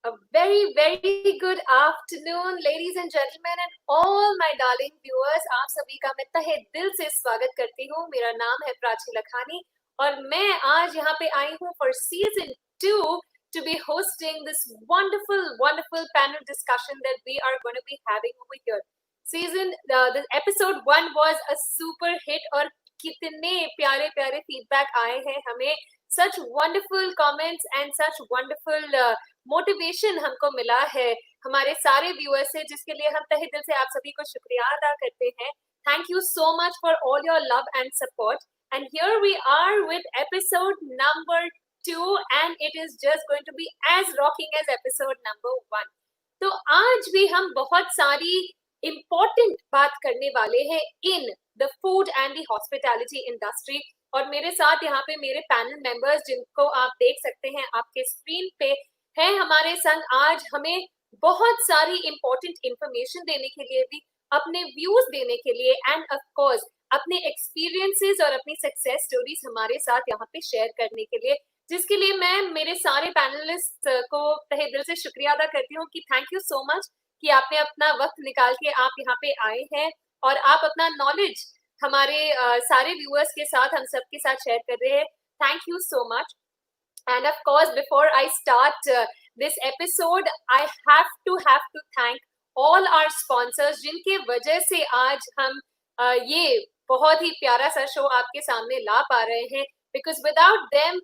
A very, very good afternoon, ladies and gentlemen, and all my darling viewers. आप सभी का मैं तहे दिल से स्वागत करती हूँ. मेरा नाम है प्राची लखानी और मैं आज यहाँ पे आई हूँ for season 2 to be hosting this wonderful panel discussion that we are going to be having over here. The episode 1 was a super hit और कितने प्यारे प्यारे feedback आए हैं हमें. Such wonderful comments and such wonderful motivation हमको मिला है हमारे सारे व्यूअर्स से, जिसके लिए हम तहे दिल से आप सभी को शुक्रिया अदा करते हैं. Thank you so much for all your love and support. And here we are with episode number 2 and it is just going to be as rocking as episode number 1. तो आज भी हम बहुत सारी इम्पोर्टेंट बात करने वाले हैं in the food and the hospitality industry. और मेरे साथ यहाँ पे मेरे पैनल मेंबर्स, जिनको आप देख सकते हैं आपके स्क्रीन पे, है हमारे संग आज हमें बहुत सारी इंपॉर्टेंट इंफॉर्मेशन देने के लिए भी, अपने व्यूज देने के लिए एंड ऑफ कोर्स अपने एक्सपीरियंसेस और अपनी सक्सेस स्टोरीज हमारे साथ यहाँ पे शेयर करने के लिए, जिसके लिए मैं मेरे सारे पैनलिस्ट को तहे दिल से शुक्रिया अदा करती हूँ कि थैंक यू सो मच कि आपने अपना वक्त निकाल के आप यहाँ पे आए हैं और आप अपना नॉलेज हमारे सारे व्यूअर्स के साथ, हम सबके साथ शेयर कर रहे हैं. Thank you so much. And of course, before I start this episode, I have to thank all our sponsors, जिनके वजह से आज हम ये बहुत ही प्यारा सा शो आपके सामने ला पा रहे हैं. Because without them,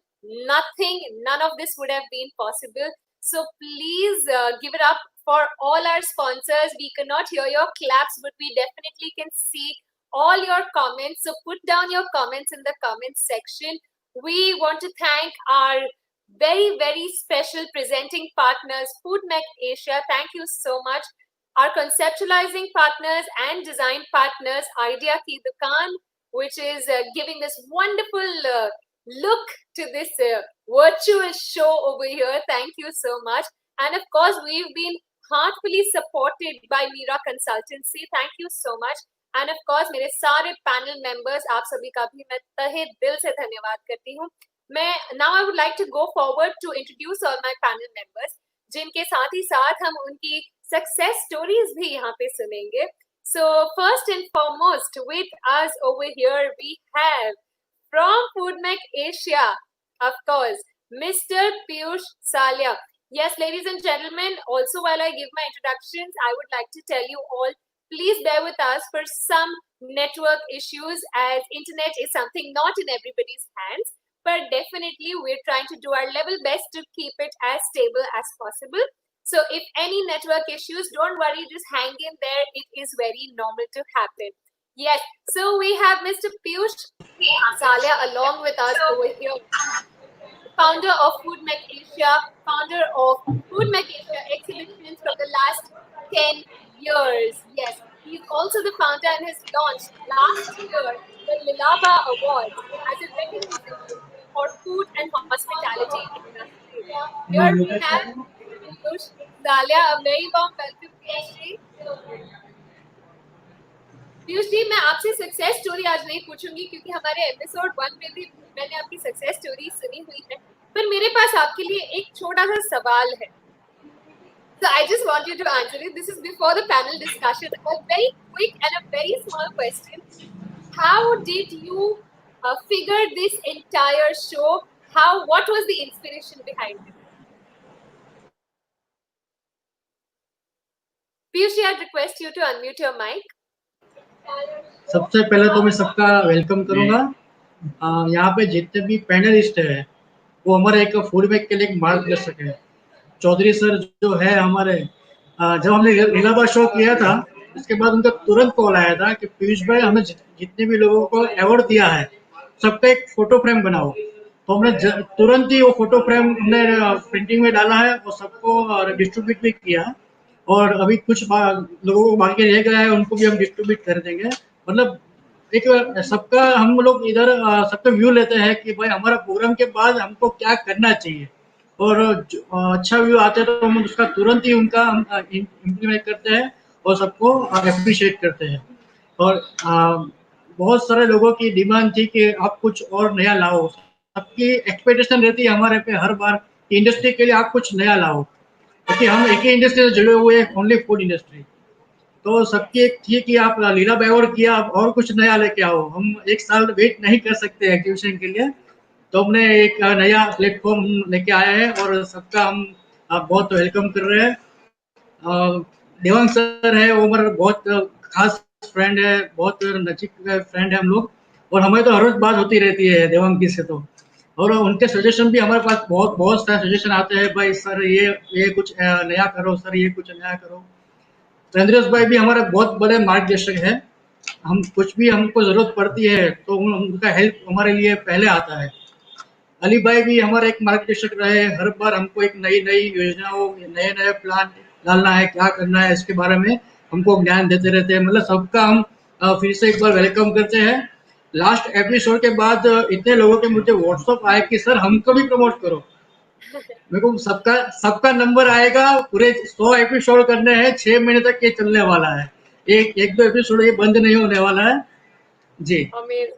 none of this would have been possible. So please give it up for all our sponsors. We cannot hear your claps, but we definitely can see all your comments. So put down your comments in the comments section. We want to thank our very special presenting partners, Foodmec Asia. Thank you so much. Our conceptualizing partners and design partners, Idea Ki Dukaan, which is giving this wonderful look to this virtual show over here. Thank you so much. And of course, we've been heartfully supported by Mira Consultancy. Thank you so much. And of course, मेरे सारे panel members, आप सभी का भी मैं तहे दिल से धन्यवाद करती हूँ. Now I would like to go forward to introduce all my panel members, जिनके साथ ही साथ हम उनकी success stories भी यहाँ पे सुनेंगे. So first and foremost, with us over here we have from Foodmec Asia, of course, Mr. Piyush Salia. Yes, ladies and gentlemen, also while I give my introductions, I would like to tell you all, please bear with us for some network issues, as internet is something not in everybody's hands, but definitely we're trying to do our level best to keep it as stable as possible. So if any network issues, don't worry, just hang in there. It is very normal to happen. Yes, so we have Mr. Piyush Salia along with us over here, founder of Foodmec Asia, founder of Foodmec Asia exhibitions for the last 10 years. Yes, he's also the founder and has launched last year the Lilaba Award as a recognition for food and hospitality industry. Here we have Piyush Salia. A very warm welcome, Piyush ji. Piyush ji, मैं आपसे success story आज नहीं पूछूंगी क्योंकि हमारे episode 1 में भी मैंने आपकी सक्सेस स्टोरी सुनी हुई है, पर मेरे पास आपके लिए एक छोटा सा सवाल है. So I just want you to answer it. This is before the panel discussion. A very quick and a very small question. How did you figure this entire show? What was the inspiration behind it? Piyush, I request you to unmute your mic. सबसे पहले तो मैं सबका welcome करूंगा. यहाँ पे जितने भी पैनलिस्ट हैं वो हमारे एक फूडमेक के लिए एक मार्गदर्शक है. चौधरी सर जो है हमारे, जब हमने लीलाबा शो किया था उसके बाद उनका तुरंत कॉल आया था कि पीयूष भाई, हमने जितने भी लोगों को अवार्ड दिया है सबका एक फोटो फ्रेम बनाओ. तो हमने तुरंत ही वो फोटो फ्रेम हमने प्रिंटिंग में डाला है और सबको डिस्ट्रीब्यूट भी किया. और अभी कुछ लोगों को बाकी रह गया है, उनको भी हम डिस्ट्रीब्यूट कर देंगे. मतलब एक सबका हम लोग इधर सबका व्यू लेते हैं कि भाई हमारा प्रोग्राम के बाद हमको क्या करना चाहिए, और अच्छा व्यू आते हैं तो हम उसका तुरंत ही उनका हम इम्प्लीमेंट करते हैं और सबको अप्रिशिएट करते हैं. और बहुत सारे लोगों की डिमांड थी कि आप कुछ और नया लाओ. सबकी एक्सपेक्टेशन रहती है हमारे पे हर बार कि इंडस्ट्री के लिए आप कुछ नया लाओ. क्योंकि हम एक ही इंडस्ट्री से जुड़े हुए हैं, ओनली फूड इंडस्ट्री। तो सबकी एक थी कि आप लीला बाय और किया, आप और कुछ नया लेके आओ। हम एक साल वेट नहीं कर सकते एग्जीबिशन के लिए, तो हमने एक नया प्लेटफॉर्म लेके आए हैं और सबका हम बहुत वेलकम कर रहे हैं। देवांग सर है, वो हमारा बहुत खास फ्रेंड है, बहुत नजीक फ्रेंड है हम लोग, और हमें तो हर रोज बात होती रहती है देवांग की से तो। और उनके सजेशन भी हमारे पास बहुत बहुत सारे सजेशन आते हैं, भाई सर ये कुछ नया करो, सर ये कुछ नया करो। तो इंद्रेश भाई भी हमारे बहुत बड़े मार्गदर्शक है। हम कुछ भी हमको जरूरत पड़ती है तो उनका हेल्प हमारे लिए पहले आता है। अली भाई भी हमारे एक मार्गदर्शक रहे, हर बार हमको एक नई नई योजनाओं, नए नए प्लान डालना है, क्या करना है इसके बारे में हमको ज्ञान देते रहते हैं। मतलब सबका हम फिर से एक बार वेलकम करते हैं। लास्ट एपिसोड के बाद इतने लोगों के मुझे व्हाट्सअप आए कि सर हमको भी प्रमोट करो। मेरे को सबका सबका नंबर आएगा, पूरे 100 एपिसोड करने हैं, 6 महीने तक ये चलने वाला है। एक एक दो एपिसोड ये बंद नहीं होने वाला है जी। Amazing,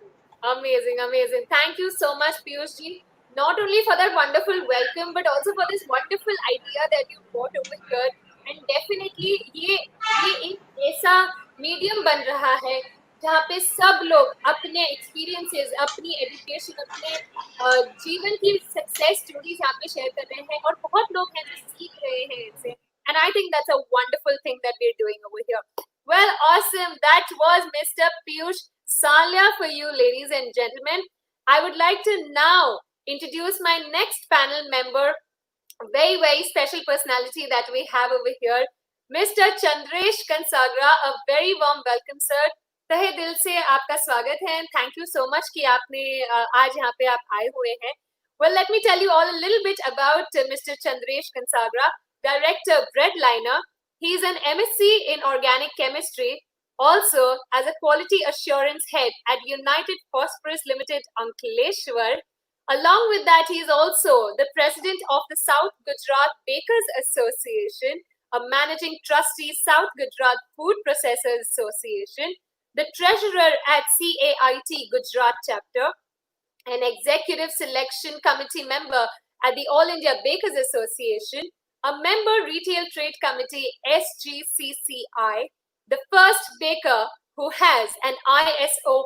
amazing, amazing. Thank you so much, Piyush ji. Not only for that wonderful welcome, but also for this wonderful idea that you brought over here. And definitely ये एक ऐसा मीडियम बन रहा है जहाँ पे सब लोग अपने एक्सपीरियंसेस, अपनी एजुकेशन, अपने जीवन की सक्सेस स्टोरीज यहाँ पे शेयर कर रहे हैं, और बहुत लोग हैं जो सीख रहे हैं इनसे. And I think that's a wonderful thing that we're doing over here. Well, awesome. That was Mr. Piyush Salya for you, ladies and gentlemen. I would like to now introduce my next panel member, a very, very special personality that we have over here, Mr. Chandresh Kansagra. A very warm welcome, sir. तहे दिल से आपका स्वागत है, and thank you so much कि आपने आज यहाँ पे आप आए हुए हैं. Well, let me tell you all a little bit about Mr. Chandresh Kansagra, Director Breadliner. He is an MSc in Organic Chemistry, also as a Quality Assurance Head at United Phosphorus Limited, Ankleshwar. Along with that, he is also the President of the South Gujarat Bakers Association, a Managing Trustee, South Gujarat Food Processors Association, the Treasurer at CAIT Gujarat Chapter, an Executive Selection Committee member at the All India Bakers Association, a member Retail Trade Committee SGCCI, the first baker who has an ISO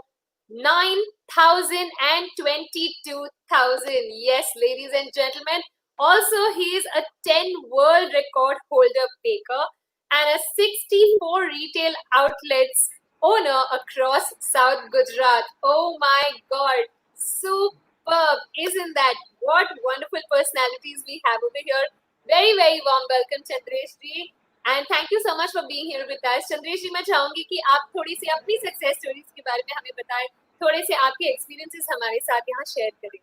9000 and 22,000. Yes, ladies and gentlemen. Also, he is a 10 world record holder baker and a 64 retail outlets owner across South Gujarat. Oh my God. Superb. Isn't that? What wonderful personalities we have over here. Very, very warm welcome, Chandresh ji. And thank you so much for being here with us. Chandresh ji, मैं चाहूंगी कि आप थोड़ी सी अपनी success stories के बारे में हमें बताएं, थोड़े से आपके एक्सपीरियंसेस हमारे साथ यहाँ शेयर करें.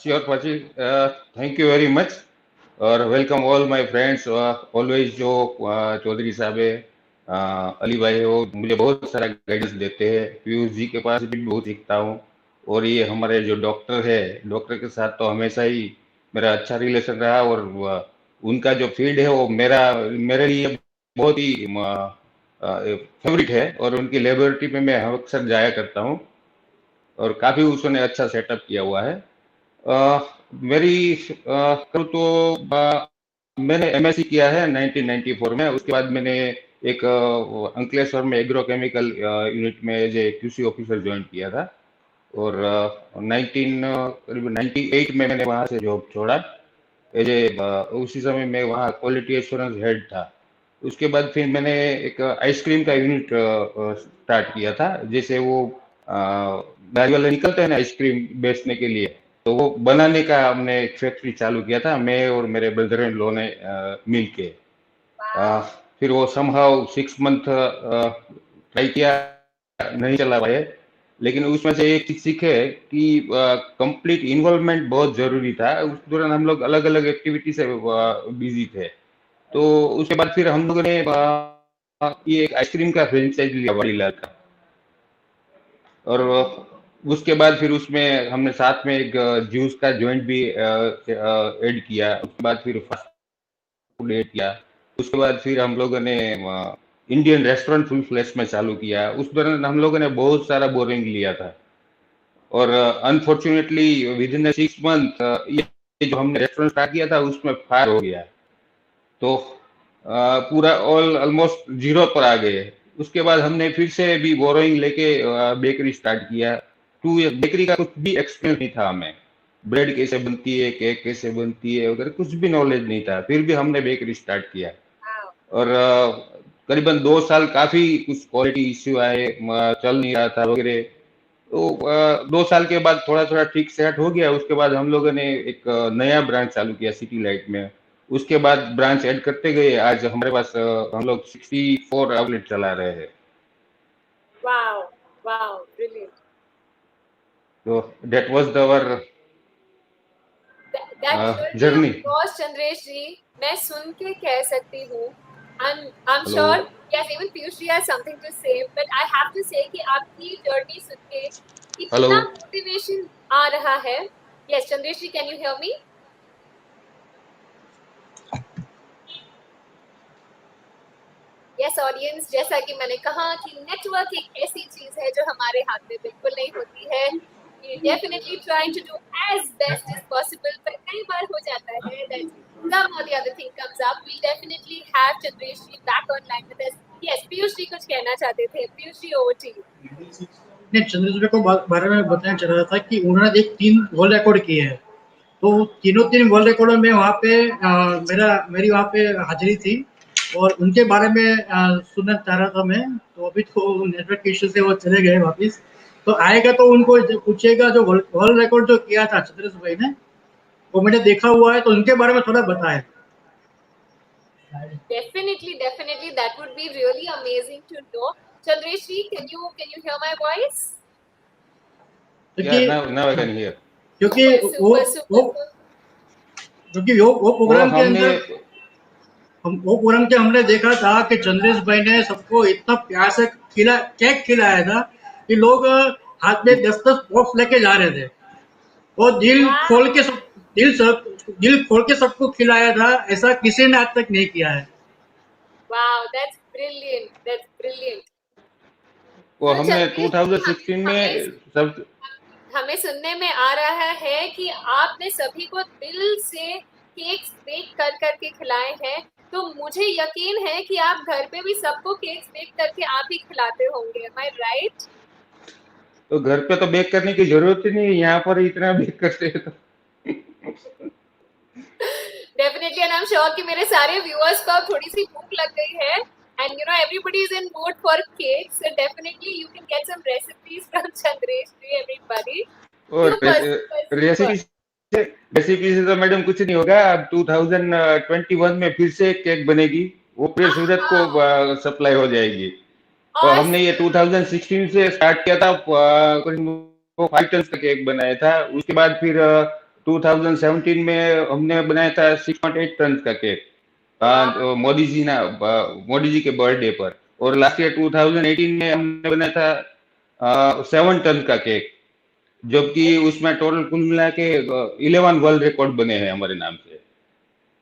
Sure, Pachi. Thank you very much. और welcome all my friends. Always जो चौधरी साहब है, अली भाई है, वो मुझे बहुत सारा गाइडेंस देते हैं. पीयूष जी के पास भी बहुत सीखता हूँ. और ये हमारे जो डॉक्टर है, डॉक्टर के साथ तो हमेशा ही मेरा अच्छा रिलेशन रहा. और उनका जो फील्ड है वो मेरे लिए बहुत ही फेवरेट है. और उनकी लेबोरेटरी में मैं अक्सर जाया करता हूँ और काफ़ी उसने अच्छा सेटअप किया हुआ है. मेरी करूँ तो मैंने एमएससी किया है 1994 में. उसके बाद मैंने एक अंकलेश्वर में एग्रोकेमिकल यूनिट में as a QC officer join किया था. और 1998 में मैंने वहाँ से जॉब छोड़ा एज ए उसी समय मैं वहाँ क्वालिटी एश्योरेंस हेड था. उसके बाद फिर मैंने एक आइसक्रीम का यूनिट स्टार्ट किया था. जैसे वो गाड़ी वाले निकलते हैं ना आइसक्रीम बेचने के लिए, तो वो बनाने का हमने एक फैक्ट्री चालू किया था, मैं और मेरे ब्रदर इन लॉ ने मिल के. फिर वो समहाउ 6 मंथ ट्राई किया, नहीं चला पाए. लेकिन उसमें से एक चीज सीखे कि कंप्लीट इन्वॉल्वमेंट बहुत जरूरी था. उस दौरान हम लोग अलग अलग एक्टिविटी से बिजी थे. तो उसके बाद फिर हम लोगों ने ये एक आइसक्रीम का फ्रेंचाइज लिया वाडीलाल का. और उसके बाद फिर उसमें हमने साथ में एक जूस का जॉइंट भी ऐड किया. उसके बाद फिर फास्ट फूड ऐड किया. उसके बाद फिर हम लोगों ने इंडियन रेस्टोरेंट फुल फ्लैश में चालू किया. उस दौरान हम लोगों ने बहुत सारा बोरिंग लिया था. और अनफॉर्चुनेटली विद इन 6 मंथ जो हमने रेस्टोरेंट स्टार्ट किया था उसमें फायर हो गया, तो पूरा ऑलमोस्ट जीरो पर आ गए। उसके बाद हमने फिर से भी बोरोइंग लेके बेकरी स्टार्ट किया। बेकरी का कुछ भी एक्सपीरियंस नहीं था हमें, ब्रेड कैसे बनती है, केक कैसे बनती है वगैरह कुछ भी नॉलेज नहीं था, फिर भी हमने बेकरी स्टार्ट किया। और करीबन 2 साल काफी कुछ क्वालिटी इश्यू आए, चल नहीं रहा था वगैरह। तो 2 साल के बाद थोड़ा थोड़ा ठीक सेट हो गया। उसके बाद हम लोगों ने एक नया ब्रांच चालू किया सिटी लाइट में। उसके बाद ब्रांच ऐड करते गए, आज हमारे पास हम लोग 64 आउटलेट चला रहे हैं। Wow, wow, brilliant. तो that was our That journey, journey. of course, Chandresh ji, मैं सुन के कह सकती हूँ. I'm hello, sure, yes, even Piyush ji has something to say, but I have to say कि आपकी journey सुन के हेलो। इतना motivation आ रहा है. Yes, Chandresh ji, can you hear me? Yes, audience, जैसा कि मैंने कहा कि नेटवर्क एक ऐसी चीज है जो हमारे हाथ में बिल्कुल नहीं होती है. We definitely trying to do as best as possible, but कई बार हो जाता है that some or the other thing comes up. We definitely have Chandresh ji back online with us. Yes, Piyush ji कुछ कहना चाहते थे. Piyush ji, over to you. ने चंद्रेश को बारे में बताना चाह रहा था कि उन्होंने एक 3 वर्ल्ड रिकॉर्ड किए हैं, तो तीन वर्ल्ड रिकॉर्ड में वहाँ पे मेरी वहाँ पे हाजिरी थी और उनके बारे में सुनना चाह रहा था मैं। तो अभी तो नेटवर्क इश्यू से वो चले गए वापस, तो आएगा तो उनको पूछेगा जो वर्ल्ड रिकॉर्ड जो किया था चंद्रेश भाई ने, वो मैंने देखा हुआ है, तो उनके बारे में थोड़ा बताएं। Definitely, that would be really amazing to know. Chandresh ji, can you hear my voice? या क्योंकि नाउ आई कैन हियर। क्योंकि Super, super. क्योंकि वो वो प्रोग्राम के हमने अंदर वो पूरम के हमने देखा था कि चंद्रेश भाई ने सबको इतना प्यार से केक खिलाया था कि लोग हाथ में 10-10 पॉप्स लेके जा रहे थे और Wow. दिल खोल के सबको खिलाया था। ऐसा किसी ने आज तक नहीं किया है। Wow, that's brilliant. That's brilliant. वो So हमने Chandresh, 2016 में सब हमें सुनने में आ रहा है कि आपने सभी को दिल से केक्स बेक कर करके खिलाए हैं, तो मुझे यकीन है कि आप घर पे भी सबको केक्स बेक करके आप ही खिलाते होंगे. Am I right? तो घर पे तो बेक करने की जरूरत ही नहीं है, यहाँ पर ही इतना बेक करते हैं तो। Definitely, and I'm sure कि मेरे सारे viewers को अब थोड़ी सी भूख लग गई है, and you know everybody is in mood for cakes, so definitely you can get some recipes from Chandresh ji, everybody. और Super, super, super. रेसिपी से तो मैडम कुछ नहीं होगा। अब 2021 में फिर से एक केक बनेगी, वो पूरे सूरत को सप्लाई हो जाएगी। और हमने ये Awesome. 2016 से स्टार्ट किया था, वो 5 टन का केक बनाया था। उसके बाद फिर 2017 में हमने बनाया था 6.8 टन का केक, Wow. मोदी जी के बर्थडे पर। और लास्ट ईयर 2018 में हमने बनाया था 7 टन का केक, जबकि उसमें टोटल कुल मिला के 11 वर्ल्ड रिकॉर्ड बने हैं हमारे नाम से।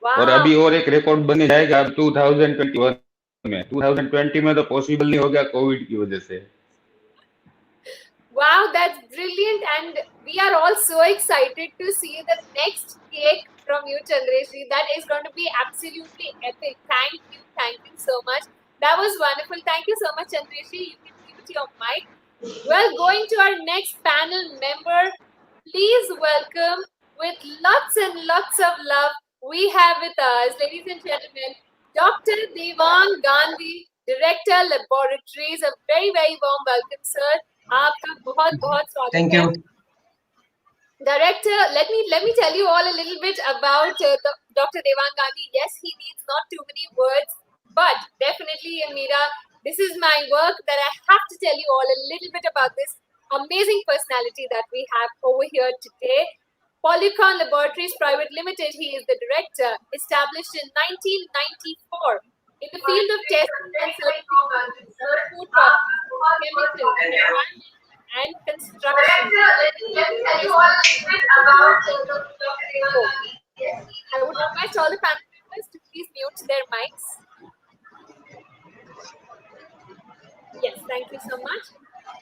और Wow. अभी और एक रिकॉर्ड बने जाएगा अब 2021 में। 2020 में तो पॉसिबल नहीं हो गया कोविड की वजह से। Wow, that's brilliant, and we are all so excited to see the next cake from you, Chandresh ji. That is going to be absolutely epic. Thank you so much. That was wonderful. Thank you so much, Chandresh ji. You can mute your mic. Well, going to our next panel member, please welcome with lots and lots of love. We have with us, ladies and gentlemen, Dr. Devang Gandhi, Director Laboratories. A very warm welcome, sir. आपका बहुत स्वागत Thank है. you. Director, let me tell you all a little bit about Dr. Devang Gandhi. Yes, he needs not too many words, but definitely, Meera, this is my work that I have to tell you all a little bit about this amazing personality that we have over here today. Polycon Laboratories Private Limited, he is the director, established in 1994 in the field of testing and certification of food products, chemical, and construction. Let me tell you all a little bit about Dr. Devang Gandhi. I would request all the panel members to please mute their mics. Yes, thank you so much.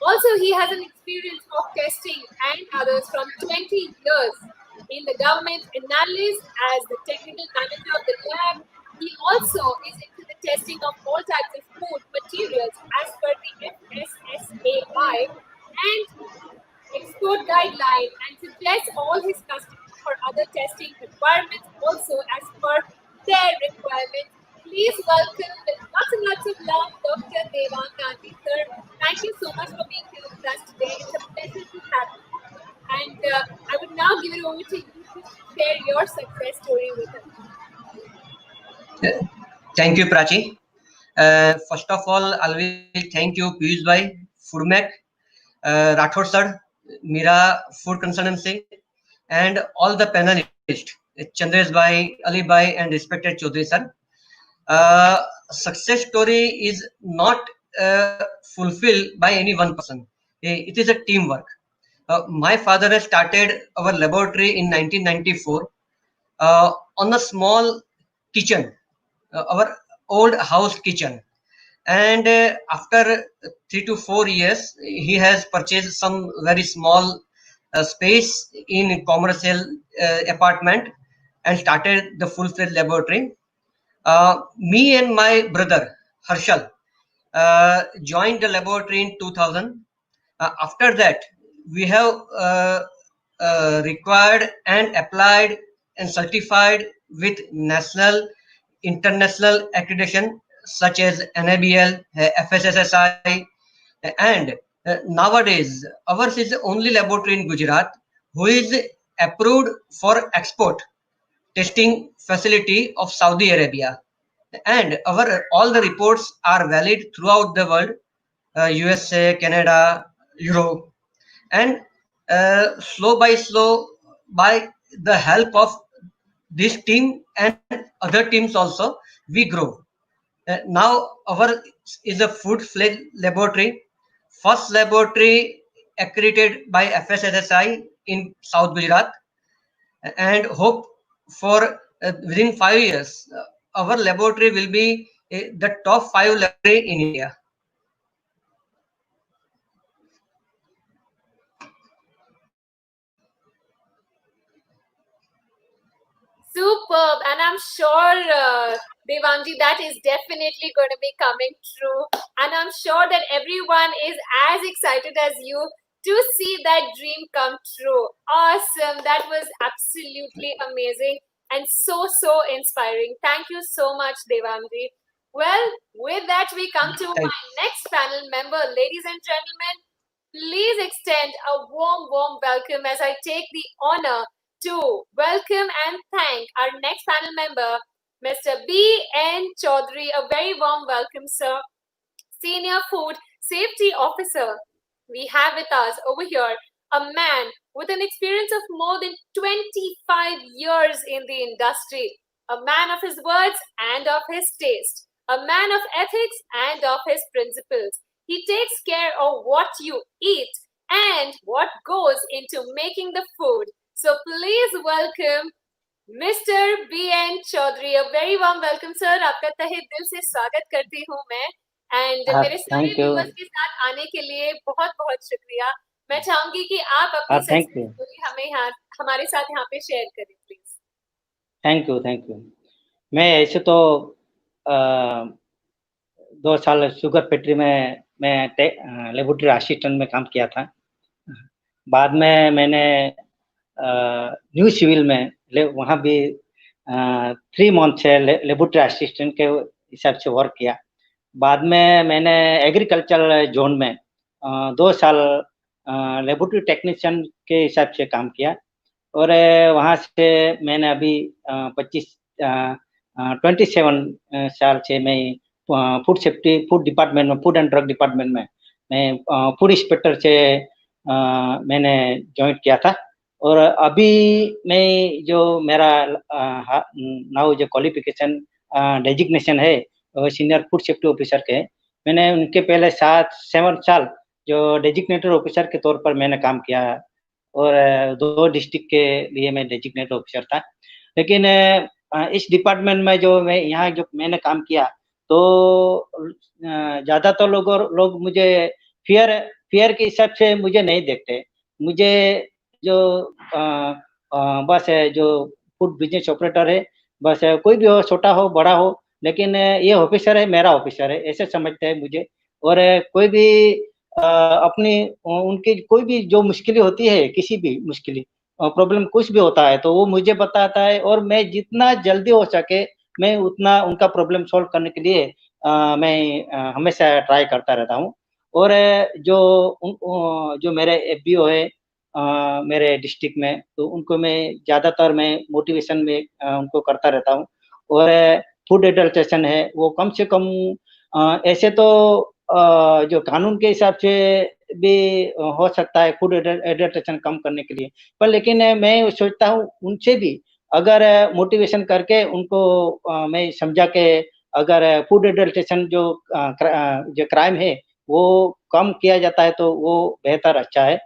Also, he has an experience of testing and others from 20 years in the government analyst, as the technical manager of the lab. He also is into the testing of all types of food materials as per the FSSAI and export guideline, and suggests all his customers for other testing requirements also as per their requirements. Please welcome with lots and lots of love Dr. Devang Gandhi sir. Thank you so much for being here with us today. It's a pleasure to have you. And I would now give it over to you to share your success story with us. Thank you, Prachi. First of all, I will thank you, Piyush Bhai, Foodmac, Rathod sir, Mira Food Consultancy, and all the panelists, Chandresh Bhai, Ali Bhai, and respected Chaudhary sir. Success story is not fulfilled by any one person. It is a teamwork. My father has started our laboratory in 1994 on a small kitchen, our old house kitchen. And after 3 to 4 years, he has purchased some very small space in commercial apartment and started the full-fledged laboratory. Me and my brother Harshal joined the laboratory in 2000. After that, we have required and applied and certified with national, international accreditation such as NABL, FSSAI, and nowadays ours is the only laboratory in Gujarat who is approved for export testing facility of Saudi Arabia, and all the reports are valid throughout the world, USA, Canada, Europe, and slow by the help of this team and other teams also, we grow. Now our is a full-fledged laboratory, first laboratory accredited by FSSAI in South Gujarat, and hope for within 5 years our laboratory will be the top 5 laboratory in India. Superb, and I'm sure, Devangji, that is definitely going to be coming true. And I'm sure that everyone is as excited as you to see that dream come true. Awesome. That was absolutely amazing and so inspiring. Thank you so much, Devangji. Well, with that, we come to my next panel member. Ladies and gentlemen, please extend a warm welcome as I take the honor to welcome and thank our next panel member, Mr. B.N. Chaudhary. A very warm welcome, sir. Senior Food Safety Officer. We have with us over here a man with an experience of more than 25 years in the industry, a man of his words and of his taste, a man of ethics and of his principles. He takes care of what you eat and what goes into making the food. So please welcome Mr. B.N. Chaudhary. A very warm welcome, sir. आपका तहे दिल से स्वागत करती हूँ मैं, and मेरे सारे व्यूअर्स के साथ आने के लिए बहुत शुक्रिया. मैं चाहूंगी कि आप अपनी सक्सेस स्टोरी हमें हमारे साथ यहाँ पे शेयर करें, प्लीज. Thank you. मैं ऐसे तो 2 साल शुगर फैक्ट्री में मैं लेबोरेटरी असिस्टेंट में काम किया था. बाद में मैंने न्यू सिविल में वहाँ भी 3 मंथ से लेबोरेटरी असिस्टेंट के हिसाब से वर्क किया. बाद में मैंने एग्रीकल्चर जोन में 2 साल लेबोरेटरी टेक्नीशियन के हिसाब से काम किया, और वहाँ से मैंने अभी 27 साल से मैं फूड सेफ्टी फूड डिपार्टमेंट में, फूड एंड ड्रग डिपार्टमेंट में मैं फूड इंस्पेक्टर से मैंने ज्वाइन किया था. और अभी मैं जो मेरा नाउ जो क्वालिफिकेशन डेजिग्नेशन है वो सीनियर फूड सेफ्टी ऑफिसर के, मैंने उनके पहले 7 साल जो डेजिग्नेटेड ऑफिसर के तौर पर मैंने काम किया, और 2 डिस्ट्रिक्ट के लिए मैं डेजिग्नेटेड ऑफिसर था. लेकिन इस डिपार्टमेंट में जो मैं यहाँ जो मैंने काम किया, तो ज़्यादातर लोग मुझे फियर के हिसाब से मुझे नहीं देखते. मुझे जो बस जो फूड बिजनेस ऑपरेटर है, बस कोई भी हो, छोटा हो, बड़ा हो, लेकिन ये ऑफिसर है, मेरा ऑफिसर है, ऐसे समझते हैं मुझे। और कोई भी अपनी उनकी कोई भी जो मुश्किलें होती है, किसी भी मुश्किलें प्रॉब्लम कुछ भी होता है, तो वो मुझे बताता है और मैं जितना जल्दी हो सके, मैं उतना उनका प्रॉब्लम सॉल्व करने के लिए मैं हमेशा ट्राई करता रहता हूँ। और जो मेरे एफबीओ है मेरे डिस्ट्रिक्ट में, तो उनको मैं ज़्यादातर मैं मोटिवेशन में उनको करता रहता हूँ। और फूड एडल्ट्रेशन है, वो कम से कम ऐसे तो जो कानून के हिसाब से भी हो सकता है फूड एडल्ट्रेशन कम करने के लिए, पर लेकिन मैं सोचता हूँ उनसे भी अगर मोटिवेशन करके उनको मैं समझा के अगर फूड एडल्ट्रेशन जो क्राइम है, वो कम किया जाता है, तो वो बेहतर अच्छा है।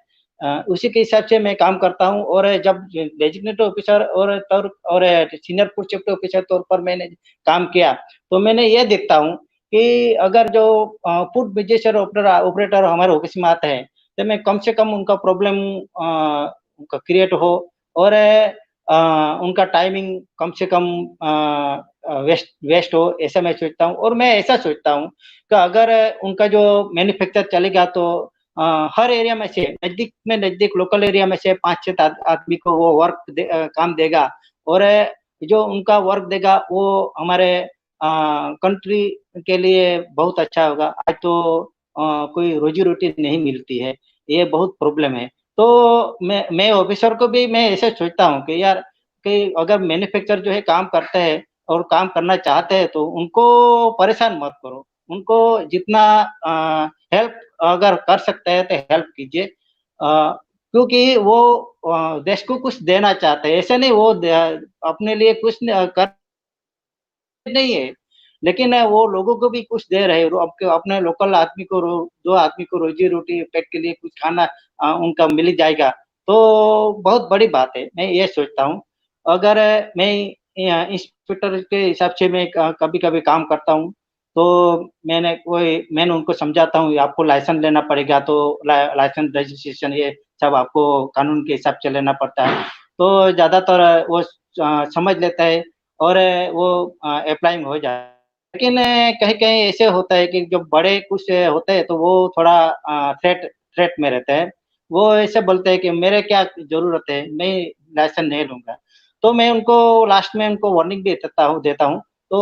उसी के हिसाब से मैं काम करता हूँ। और जब डेजिग्नेटेड ऑफिसर और सीनियर फूड सेफ्टी ऑफिसर तौर पर मैंने काम किया, तो मैंने ये देखता हूँ कि अगर जो फूड बिजनेस ऑपरेटर हमारे ऑफिस में आते हैं, तो मैं कम से कम उनका प्रॉब्लम उनका क्रिएट हो और उनका टाइमिंग कम से कम वेस्ट वेस्ट हो, ऐसा मैं सोचता हूँ। और मैं ऐसा सोचता हूँ कि अगर उनका जो मैन्युफैक्चर चलेगा, तो हर एरिया में से नज़दीक में नज़दीक लोकल एरिया में से 5-6 आदमी को वो काम देगा। और जो उनका वर्क देगा, वो हमारे कंट्री के लिए बहुत अच्छा होगा। आज तो कोई रोजी-रोटी नहीं मिलती है, ये बहुत प्रॉब्लम है। तो मैं ऑफिसर को भी मैं ऐसे सोचता हूँ कि यार, कि अगर मैन्युफैक्चर जो है काम करते हैं और काम करना चाहते हैं, तो उनको परेशान मत करो। उनको जितना हेल्प अगर कर सकते हैं, तो हेल्प कीजिए। क्योंकि वो देश को कुछ देना चाहते हैं, ऐसा नहीं वो अपने लिए कुछ कर नहीं है, लेकिन वो लोगों को भी कुछ दे रहे हैं। अपने लोकल आदमी को 2 आदमी को रोजी-रोटी पेट के लिए कुछ खाना उनका मिल ही जाएगा, तो बहुत बड़ी बात है। मैं ये सोचता हूँ। अगर मैं इंस्पेक्टर के हिसाब से मैं कभी-कभी काम करता हूँ, तो मैंने उनको समझाता हूँ, आपको लाइसेंस लेना पड़ेगा, तो लाइसेंस रजिस्ट्रेशन ये सब आपको कानून के हिसाब से लेना पड़ता है। तो ज़्यादातर वो समझ लेता है और वो अप्लाइंग हो जाए। लेकिन कहीं-कहीं ऐसे होता है कि जो बड़े कुछ होते हैं, तो वो थोड़ा थ्रेट थ्रेट में रहते हैं। वो ऐसे बोलते हैं कि मेरे क्या ज़रूरत है, मैं लाइसेंस नहीं लूँगा। तो मैं उनको लास्ट में उनको वार्निंग भी देता हूँ, तो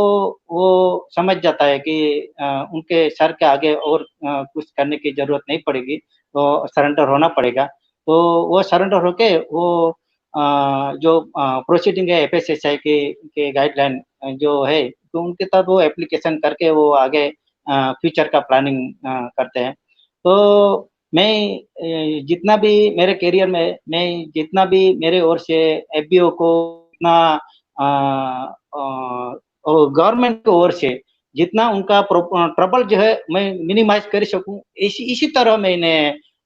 वो समझ जाता है कि उनके सर के आगे और कुछ करने की ज़रूरत नहीं पड़ेगी, तो सरेंडर होना पड़ेगा। तो वो सरेंडर होके वो जो प्रोसीडिंग है एफएसएसआई के गाइडलाइन जो है, तो उनके तहत वो एप्लीकेशन करके वो आगे फ्यूचर का प्लानिंग करते हैं। तो मैं जितना भी मेरे करियर में मैं जितना भी मेरे ओर से एफबीओ को इतना गवर्नमेंट की ओर से जितना उनका ट्रबल जो है मैं मिनिमाइज़ कर सकूँ, इसी इसी तरह मैंने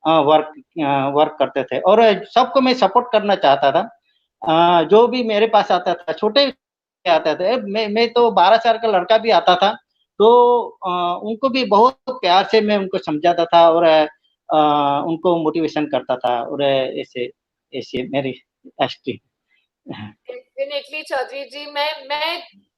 वर्क करते थे और सबको मैं सपोर्ट करना चाहता था। जो भी मेरे पास आता था, छोटे आता था, मैं तो 12 साल का लड़का भी आता था, तो उनको भी बहुत प्यार से मैं उनको समझाता था और उनको मोटिवेशन करता था और ऐसे ऐसे मेरी एस्टी डेफिनेटली चौधरी जी, मैं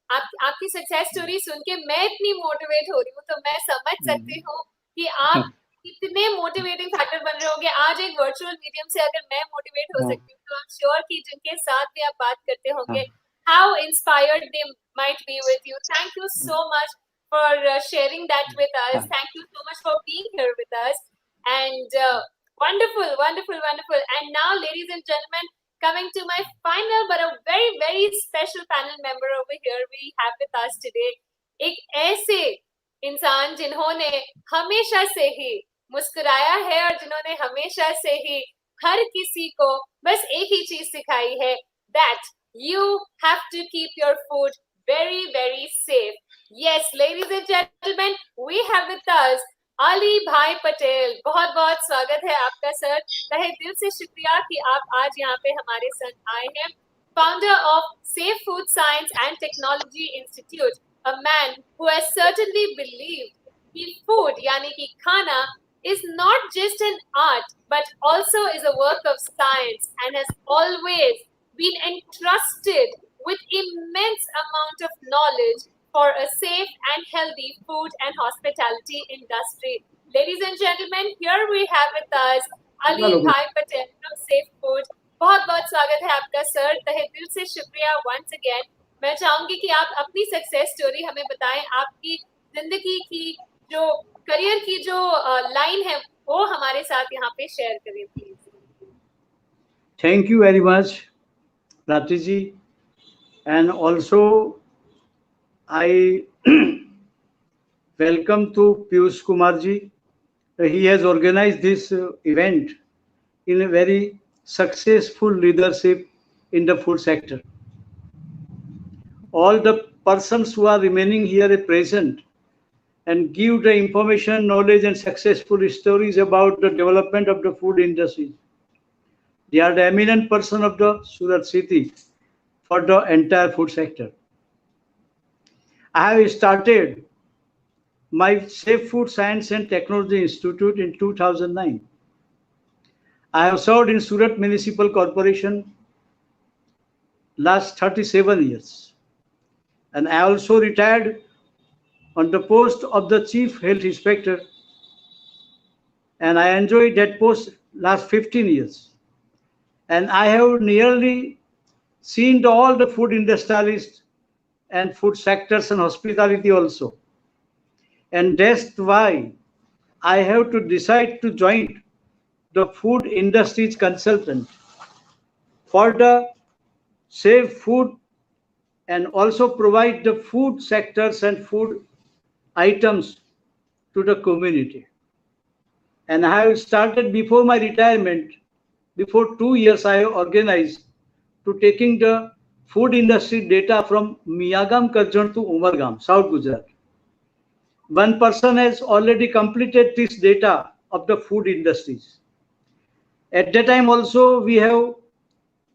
आपकी सक्सेस स्टोरी सुन के मैं इतनी मोटिवेट हो रही हूँ, तो मैं समझ सकती हूँ कि आप कितने मोटिवेटिंग फैक्टर बन रहे होंगे। आज एक वर्चुअल मीडियम से अगर मैं मोटिवेट हो सकती हूँ, तो आई एम श्योर कि जिनके साथ भी आप बात करते होंगे, how inspired they might be with you. Thank you so much for sharing that with us. Thank you so much for being here with us. And wonderful, wonderful, wonderful. And now, ladies and gentlemen, coming to my final but a very very special panel member over here we have with us today, एक ऐसे इंसान जिन्होंने हमेशा से ही मुस्कुराया है और जिन्होंने हमेशा से ही हर किसी को बस एक ही चीज सिखाई है, that you have to keep your food very very safe. Yes, ladies and gentlemen, we have with us Ali भाई पटेल। बहुत बहुत स्वागत है आपका सर, तहे दिल से शुक्रिया कि आप आज यहाँ पे हमारे संग आए हैं। Founder of safe food science and technology institute, a man who has certainly believed कि फूड यानी कि खाना is not just an art but also is a work of science and has always been entrusted with immense amount of knowledge for a safe and healthy food and hospitality industry. Ladies and gentlemen, here we have with us Ali Bhai Patel from Safe Food. बहुत बहुत स्वागत है आपका sir, तहे दिल से शुक्रिया once again. मैं चाहूंगी कि आप अपनी सक्सेस स्टोरी हमें बताएं, आपकी जिंदगी की जो करियर की जो लाइन है वो हमारे साथ यहाँ पे शेयर करें please. Thank you very much, Prati ji. And also, I welcome to Piyush Kumar ji. He has organized this event in a very successful leadership in the food sector. All the persons who are remaining here present and give the information, knowledge, and successful stories about the development of the food industry. They are the eminent person of the Surat city for the entire food sector. I have started my Safe Food Science and Technology Institute in 2009. I have served in Surat Municipal Corporation last 37 years. And I also retired on the post of the Chief Health Inspector. And I enjoyed that post last 15 years. And I have nearly seen all the food industrialists and food sectors and hospitality also. And that's why I have to decide to join the food industry's consultant for the safe food and also provide the food sectors and food items to the community. And I have started before my retirement. Before 2 years, I have organized to taking the food industry data from Miyagam Karjan to Umargam, South Gujarat. One person has already completed this data of the food industries. At that time also, we have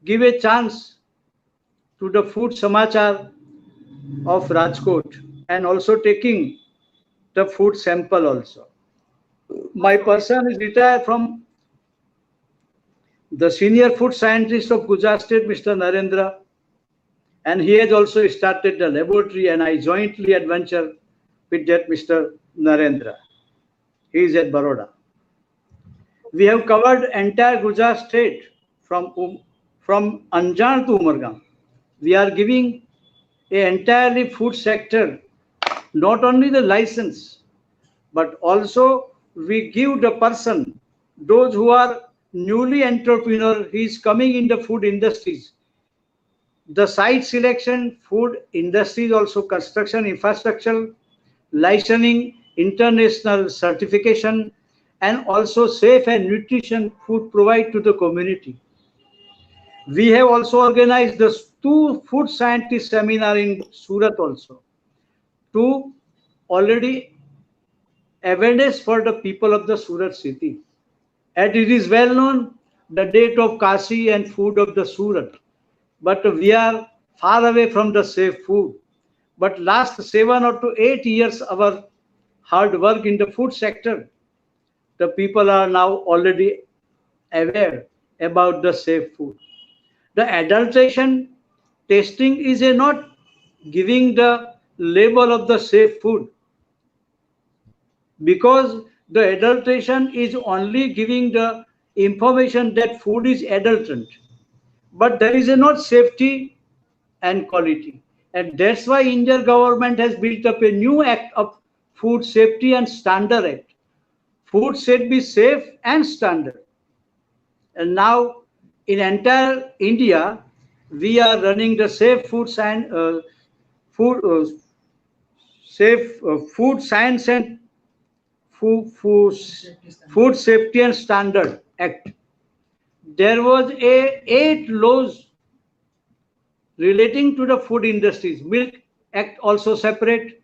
give a chance to the Food Samachar of Rajkot and also taking the food sample also. My person is retired from the senior food scientist of Gujarat State, Mr. Narendra, and he has also started the laboratory, and I jointly adventure with that Mr. Narendra. He is at Baroda. We have covered entire Gujarat State from Anjan to Umargam. We are giving an entirely food sector, not only the license, but also we give the person, those who are newly entrepreneur, he is coming in the food industries. The site selection, food industries, also construction, infrastructure, licensing, international certification, and also safe and nutrition food provide to the community. We have also organized the 2 food scientist seminar in Surat also to already awareness for the people of the Surat city. And it is well known the date of Kashi and food of the Surat. But we are far away from the safe food. But last 7 or 8 years, our hard work in the food sector, the people are now already aware about the safe food. The adulteration testing is not giving the label of the safe food, because the adulteration is only giving the information that food is adulterant, but there is not safety and quality. And that's why Indian government has built up a new act of Food Safety and Standard Act. Food should be safe and standard. And now in entire India, we are running the Safe Food Science, Food Science and Food Safety and Standard Act. There was 8 laws relating to the food industries. Milk Act also separate.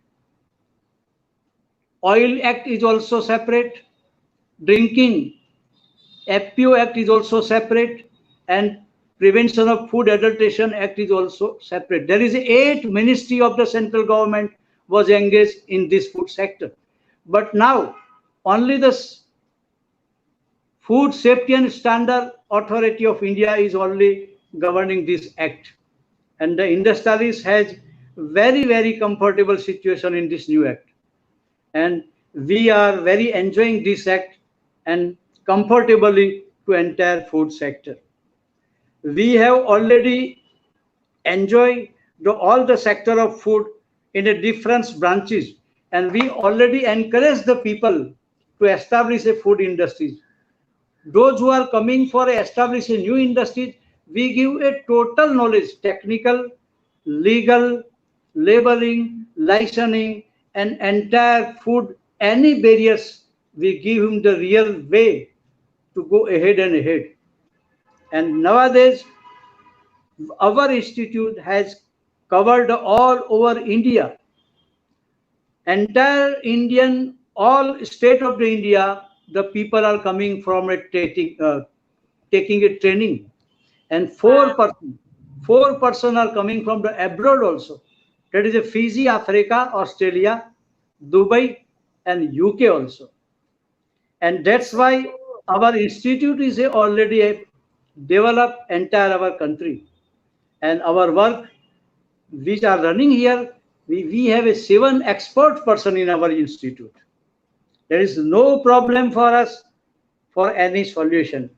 Oil Act is also separate. Drinking FPO Act is also separate, and Prevention of Food Adulteration Act is also separate. There is 8 ministry of the central government was engaged in this food sector. But now only the Food Safety and Standard Authority of India is only governing this act. And the industrialist has very comfortable situation in this new act. And we are very enjoying this act and comfortably to entire food sector. We have already enjoyed all the sector of food in a different branches, and we already encourage the people to establish a food industry. Those who are coming for establishing new industries, we give a total knowledge, technical, legal, labeling, licensing, and entire food, any barriers, we give him the real way to go ahead and ahead. And nowadays, our institute has covered all over India. Entire Indian, all state of the India, the people are coming from a taking a training, and 4% are coming from the abroad also. That is a Fiji, Africa, Australia, Dubai, and UK also. And that's why our institute is already a developed entire our country. And our work which are running here, we have a 7 expert person in our institute. There is no problem for us for any solution.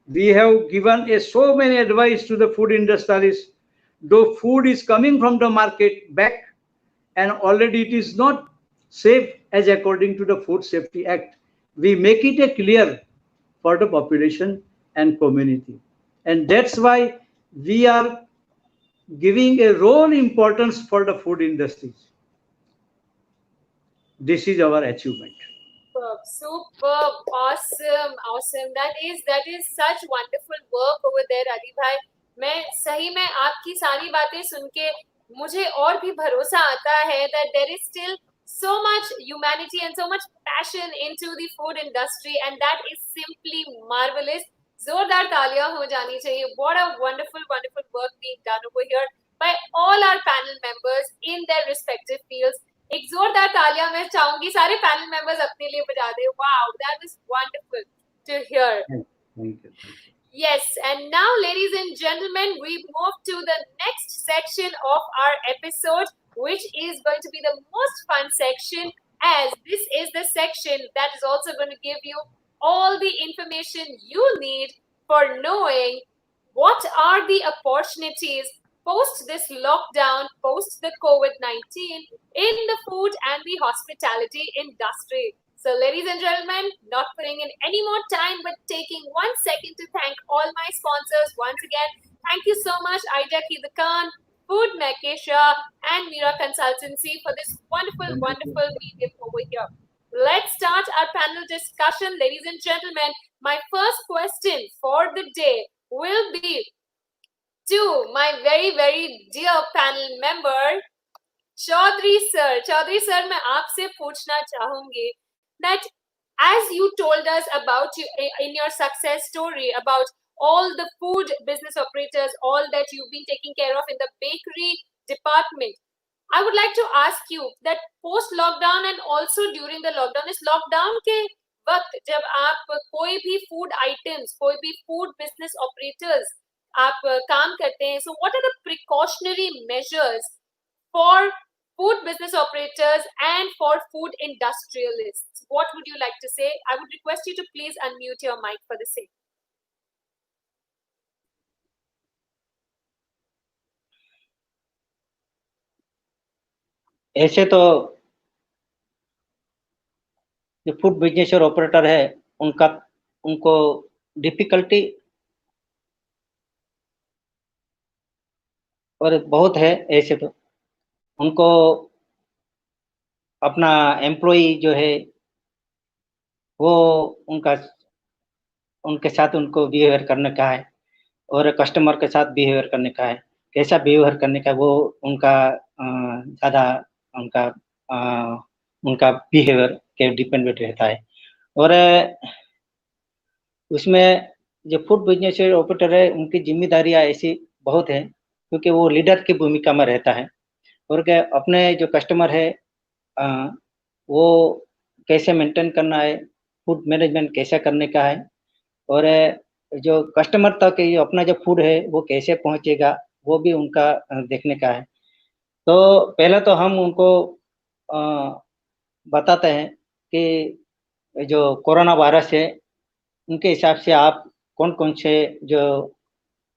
We have given so many advice to the food industrialists. Though food is coming from the market back, and already it is not safe as according to the Food Safety Act, we make it a clear for the population and community. And that's why we are giving a role importance for the food industries. This is our achievement. Superb, awesome. That is such wonderful work over there, Ali भाई. मैं सही में आपकी सारी बातें सुन के मुझे और भी भरोसा आता है that there is still so much humanity and so much passion into the food industry, and that is simply marvelous. जोरदार तालियां हो जानी चाहिए. What a wonderful work being done over here by all our panel members in their respective fields. एक जोरदार तालियां मैं चाहूंगी सारे पैनल मेंबर्स अपने लिए बजा दे. Wow, that was wonderful to hear. Thank you. Yes, and now, ladies and gentlemen, we move to the next section of our episode, which is going to be the most fun section, as this is the section that is also going to give you all the information you need for knowing what are the opportunities post this lockdown, post the COVID-19 in the food and the hospitality industry. So, ladies and gentlemen, not putting in any more time, but taking 1 second to thank all my sponsors once again. Thank you so much, Aida Kidakan, Food Makesha, and Mira Consultancy for this wonderful medium over here. Let's start our panel discussion, ladies and gentlemen. My first question for the day will be to my very dear panel member, Chaudhary sir. Chaudhary sir, मैं आपसे पूछना चाहूंगी that as you told us about you in your success story about all the food business operators, all that you've been taking care of in the bakery department, I would like to ask you that post lockdown and also during the lockdown, इस lockdown के वक्त जब आप कोई भी food items, कोई भी food business operators आप काम करते हैं, so what are the precautionary measures for food business operators and for food industrialists? What would you like to say? I would request you to please unmute your mic for the sake. ऐसे तो जो food business और operator है उनको difficulty और बहुत है. ऐसे तो उनको अपना एम्प्लॉई जो है वो उनके साथ उनको बिहेवियर करने का है और कस्टमर के साथ बिहेवियर करने का है. कैसा बिहेवियर करने का वो उनका ज़्यादा उनका बिहेवियर के डिपेंडेंट रहता है. और उसमें जो फूड बिजनेस ऑपरेटर है उनकी जिम्मेदारियां ऐसी बहुत है क्योंकि वो लीडर की भूमिका में रहता है और क्या अपने जो कस्टमर है वो कैसे मेंटेन करना है, फूड मैनेजमेंट कैसे करने का है और जो कस्टमर तक ये अपना जो फूड है वो कैसे पहुंचेगा, वो भी उनका देखने का है। तो पहले तो हम उनको अ, बताते हैं कि जो कोरोना वायरस है, उनके हिसाब से आप कौन-कौन से जो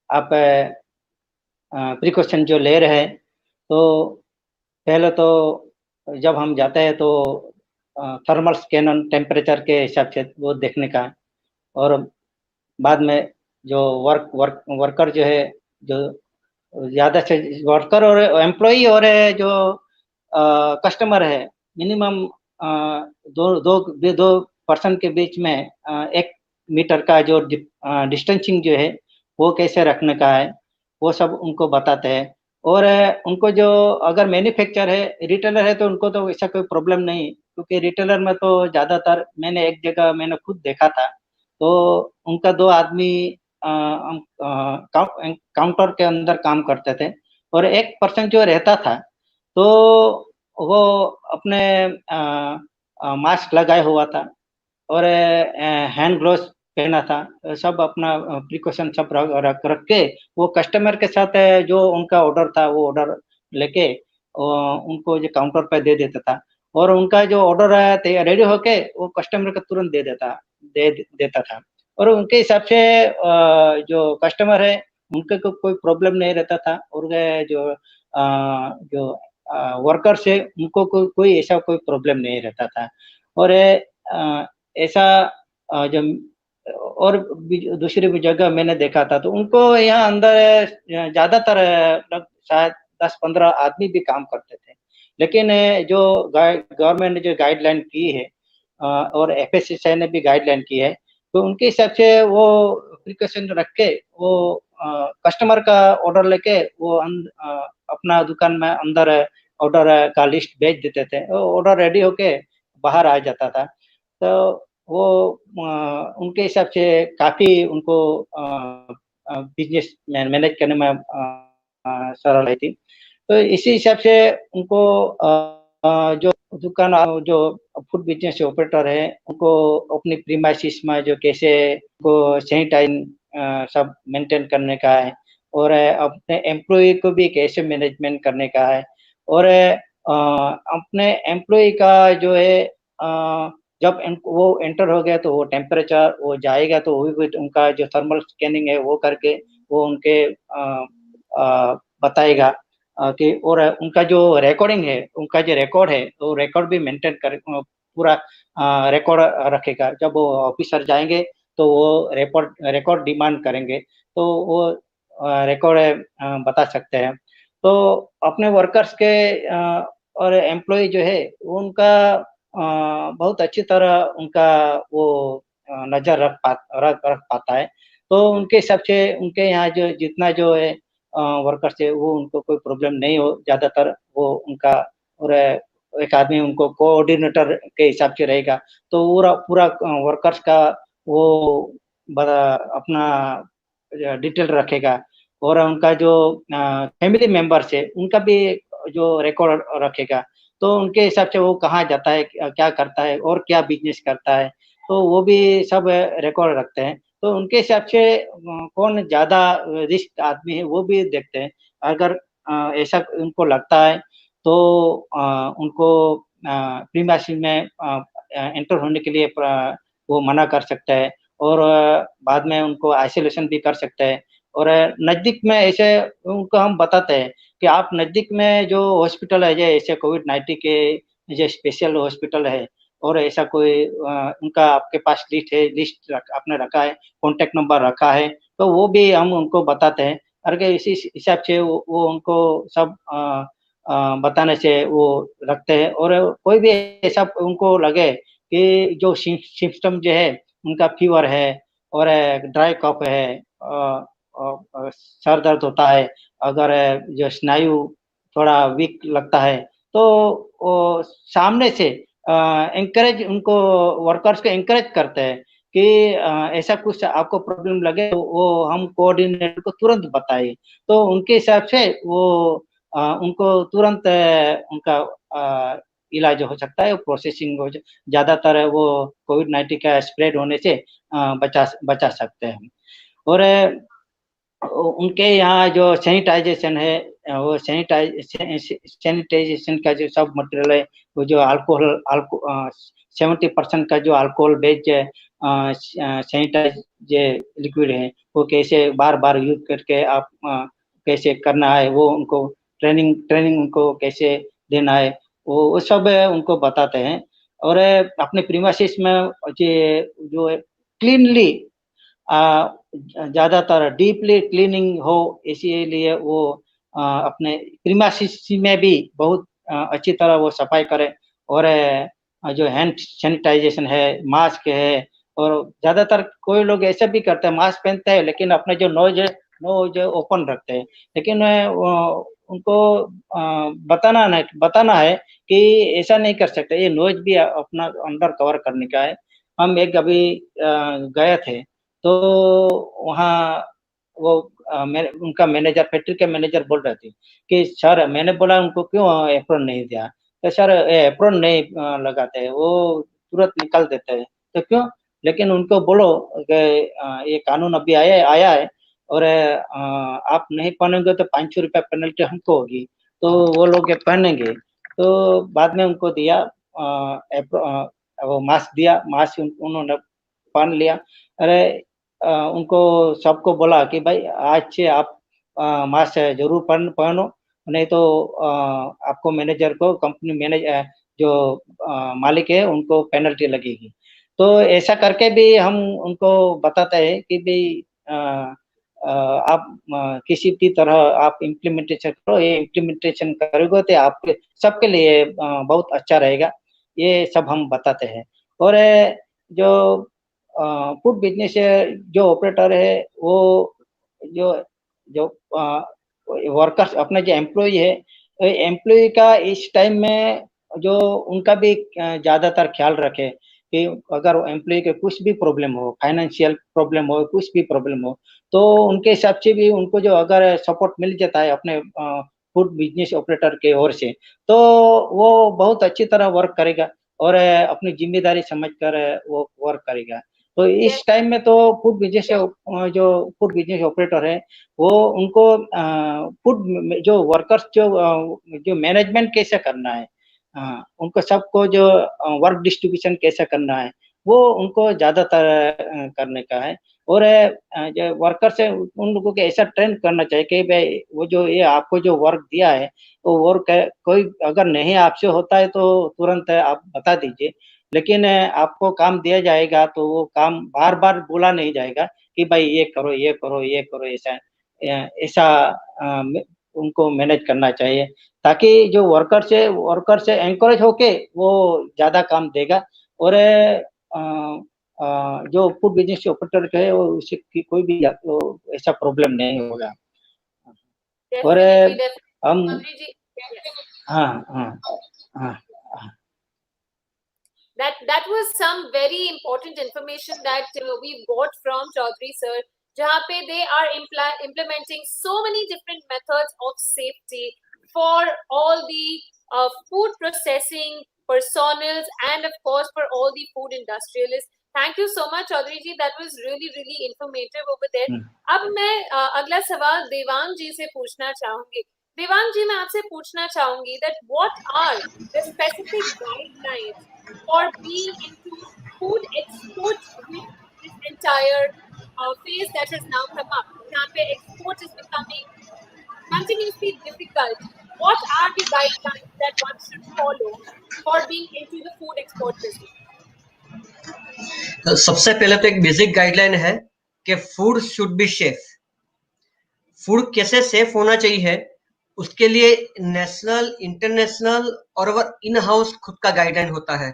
आप प्रिकॉशन जो ले रहे हैं, तो पहले तो जब हम जाते हैं तो थर्मल स्कैनर टेम्परेचर के हिसाब से वो देखने का है। और बाद में जो वर्कर जो है, जो ज़्यादा से वर्कर और एम्प्लॉई और जो कस्टमर है, मिनिमम दो पर्सन के बीच में 1 मीटर का जो डिस्टेंसिंग जो है, वो कैसे रखने का है, वो सब उनको बताते हैं। और उनको जो अगर मैन्युफैक्चर है, रिटेलर है, तो उनको तो ऐसा कोई प्रॉब्लम नहीं, क्योंकि रिटेलर में तो ज़्यादातर मैंने एक जगह मैंने खुद देखा था, तो उनका 2 आदमी काउंटर के अंदर काम करते थे और एक पर्सन जो रहता था, तो वो अपने मास्क लगाए हुआ था और हैंड ग्लोव्स पहना था। सब अपना प्रिकॉशन सब रख के वो कस्टमर के साथ जो उनका ऑर्डर था, वो ऑर्डर लेके उनको जो काउंटर पे दे देता था और उनका जो ऑर्डर है रेडी होके वो कस्टमर को तुरंत दे देता था। और उनके हिसाब से जो कस्टमर है, उनके को कोई प्रॉब्लम नहीं रहता था और जो वर्कर्स है, उनको कोई ऐसा कोई प्रॉब्लम नहीं रहता था। और ऐसा जब और भी दूसरी भी जगह मैंने देखा था, तो उनको यहाँ अंदर ज़्यादातर शायद 10-15 आदमी भी काम करते थे। लेकिन जो गवर्नमेंट ने जो गाइडलाइन की है और एफएसएसआई ने भी गाइडलाइन की है, तो उनके हिसाब से वो प्रिकॉशन रख के वो कस्टमर का ऑर्डर लेके वो अपना दुकान में अंदर ऑर्डर का लिस्ट भेज देते थे। ऑर्डर रेडी होके बाहर आ जाता था। तो वो उनके हिसाब से काफ़ी उनको बिज़नेस मैनेज करने में सरल रहती। तो इसी हिसाब से उनको जो दुकान जो फूड बिज़नेस ऑपरेटर है, उनको अपनी प्रीमाइसेस में जो कैसे वो सैनिटाइज़ सब मेंटेन करने का है और अपने एम्प्लॉयी को भी कैसे मैनेजमेंट करने का है और अपने एम्प्लॉयी का जो है जब वो एंटर हो गया तो वो टेम्परेचर वो जाएगा, तो वो भी उनका जो थर्मल स्कैनिंग है वो करके वो उनके बताएगा कि और उनका जो रिकॉर्डिंग है, उनका जो रिकॉर्ड है, तो रिकॉर्ड भी मेंटेन पूरा रिकॉर्ड रखेगा। जब वो ऑफिसर जाएँगे, तो वो रिकॉर्ड डिमांड करेंगे, तो वो रिकॉर्ड बता सकते हैं। तो अपने वर्कर्स के और एम्प्लॉयी जो है, वो उनका बहुत अच्छी तरह उनका वो नज़र रख रख पाता है। तो उनके हिसाब से उनके यहाँ जो जितना जो है वर्कर्स है, वो उनको कोई प्रॉब्लम नहीं हो, ज़्यादातर वो उनका और एक आदमी उनको कोऑर्डिनेटर के हिसाब से रहेगा, तो पूरा वर्कर्स का वो अपना डिटेल रखेगा और उनका जो फैमिली मेंबर्स है, उनका भी जो रिकॉर्ड रखेगा। तो उनके हिसाब से वो कहाँ जाता है, क्या करता है और क्या बिज़नेस करता है, तो वो भी सब रिकॉर्ड रखते हैं। तो उनके हिसाब से कौन ज़्यादा रिस्क आदमी है, वो भी देखते हैं। अगर ऐसा उनको लगता है, तो उनको प्रीमाइसिस में एंटर होने के लिए वो मना कर सकता है और बाद में उनको आइसोलेशन भी कर सकता है। और नज़दीक में ऐसे उनको हम बताते हैं कि आप नज़दीक में जो हॉस्पिटल है, जैसे कोविड-19 के जो स्पेशल हॉस्पिटल है और ऐसा कोई उनका आपके पास लिस्ट आपने रखा है, कॉन्टैक्ट नंबर रखा है, तो वो भी हम उनको बताते हैं। अगर इसी हिसाब से वो उनको सब बताने से वो रखते हैं और कोई भी ऐसा उनको लगे कि जो सिम्पटम जो है, उनका फ़ीवर है और ड्राई कफ़ है सर दर्द होता है, अगर जो स्नायु थोड़ा वीक लगता है, तो वो सामने से एनकरेज उनको वर्कर्स को एनकरेज करते हैं कि ऐसा कुछ आपको प्रॉब्लम लगे, तो वो हम कोऑर्डिनेटर को तुरंत बताएँ। तो उनके हिसाब से वो उनको तुरंत उनका इलाज हो सकता है, प्रोसेसिंग हो ज़्यादातर वो कोविड-19 का स्प्रेड होने से बचा सकते हैं हम। और उनके यहाँ जो सैनिटाइजेशन है, वो सैनिटाइजेशन का जो सब मटेरियल है, वो जो अल्कोहल 70% का जो अल्कोहल बेस्ड सैनिटाइज लिक्विड है, वो कैसे बार बार यूज करके आप कैसे करना है, वो उनको ट्रेनिंग उनको कैसे देना है, वो सब उनको बताते हैं। और अपने प्रीमाइसेस में जो क्लीनली ज्यादातर डीपली क्लीनिंग हो, इसीलिए वो अपने प्रीमाइसेस में भी बहुत अच्छी तरह वो सफाई करे। और जो हैंड सैनिटाइजेशन है, मास्क है, और ज्यादातर कोई लोग ऐसा भी करते हैं, मास्क पहनते हैं लेकिन अपने जो नोज ओपन रखते हैं, लेकिन उनको बताना है कि ऐसा नहीं कर सकते, ये नोज भी अपना अंडर कवर करने का है। हम एक अभी गए थे, तो वहाँ वो उनका मैनेजर, फैक्ट्री के मैनेजर बोल रहे थे कि सर, मैंने बोला उनको क्यों एप्रोन नहीं दिया, तो सर एप्रोन नहीं लगाते, वो तुरंत निकाल देते हैं। तो क्यों? लेकिन उनको बोलो कि ये कानून अभी आया है, और आप नहीं पहनेंगे तो 500 रुपया पेनल्टी हमको होगी, तो वो लोग ये पहनेंगे। तो बाद में उनको दिया वो मास्क दिया, मास्क उन्होंने पहन लिया। अरे उनको सबको बोला कि भाई आज से आप मास्क जरूर पहनो, नहीं तो आपको मैनेजर को, कंपनी मैनेजर जो मालिक है, उनको पेनल्टी लगेगी। तो ऐसा करके भी हम उनको बताते हैं कि भाई आप किसी भी तरह आप इम्प्लीमेंटेशन करो, ये इम्प्लीमेंटेशन करोगे तो आपके सबके लिए बहुत अच्छा रहेगा, ये सब हम बताते हैं। और जो फूड बिजनेस जो ऑपरेटर है, वो जो जो वर्कर्स, अपने जो एम्प्लॉय है, एम्प्लॉय का इस टाइम में जो उनका भी ज्यादातर ख्याल रखे कि अगर एम्प्लॉय के कुछ भी प्रॉब्लम हो, फाइनेंशियल प्रॉब्लम हो, कुछ भी प्रॉब्लम हो, तो उनके हिसाब से भी उनको जो अगर सपोर्ट मिल जाता है अपने फूड बिजनेस ऑपरेटर के ओर से, तो वो बहुत अच्छी तरह वर्क करेगा और अपनी जिम्मेदारी समझकर वो वर्क करेगा। तो इस टाइम में तो फूड बिजनेस जो फूड बिजनेस ऑपरेटर है, वो उनको फूड जो वर्कर्स जो मैनेजमेंट कैसे करना है, उनको सबको जो वर्क डिस्ट्रीब्यूशन कैसे करना है, वो उनको ज्यादातर करने का है। और जो वर्कर्स है, उन लोगों को ऐसा ट्रेन करना चाहिए कि भाई वो जो ये आपको जो वर्क दिया है, तो वर्क कोई अगर नहीं आपसे होता है तो तुरंत आप बता दीजिए, लेकिन आपको काम दिया जाएगा तो वो काम बार बार बोला नहीं जाएगा कि भाई ये करो, ये करो, ये करो, ऐसा ऐसा उनको मैनेज करना चाहिए, ताकि जो वर्कर से एनकरेज होके वो ज्यादा काम देगा। और जो फूड बिजनेस ऑपरेटर है, वो उसे कोई भी ऐसा प्रॉब्लम नहीं होगा। और हम हाँ हाँ हाँ That was some very important information that we got from Chaudhary sir, जहाँ पे they are implementing so many different methods of safety for all the food processing personals and of course for all the food industrialists. Thank you so much Chaudhary ji, that was really informative over there. अब मैं अगला सवाल देवांग जी से पूछना चाहूंगी। देवांग जी, मैं आपसे पूछना चाहूंगी that what are the specific guidelines for being into food export with this entire phase that has now come up, जहाँ पे export is becoming continuously difficult? What are the guidelines that one should follow for being into the food export business? सबसे पहले तो एक basic guideline है कि food should be safe. Food कैसे safe होना चाहिए, उसके लिए नेशनल, इंटरनेशनल और इन हाउस खुद का गाइडलाइन होता है।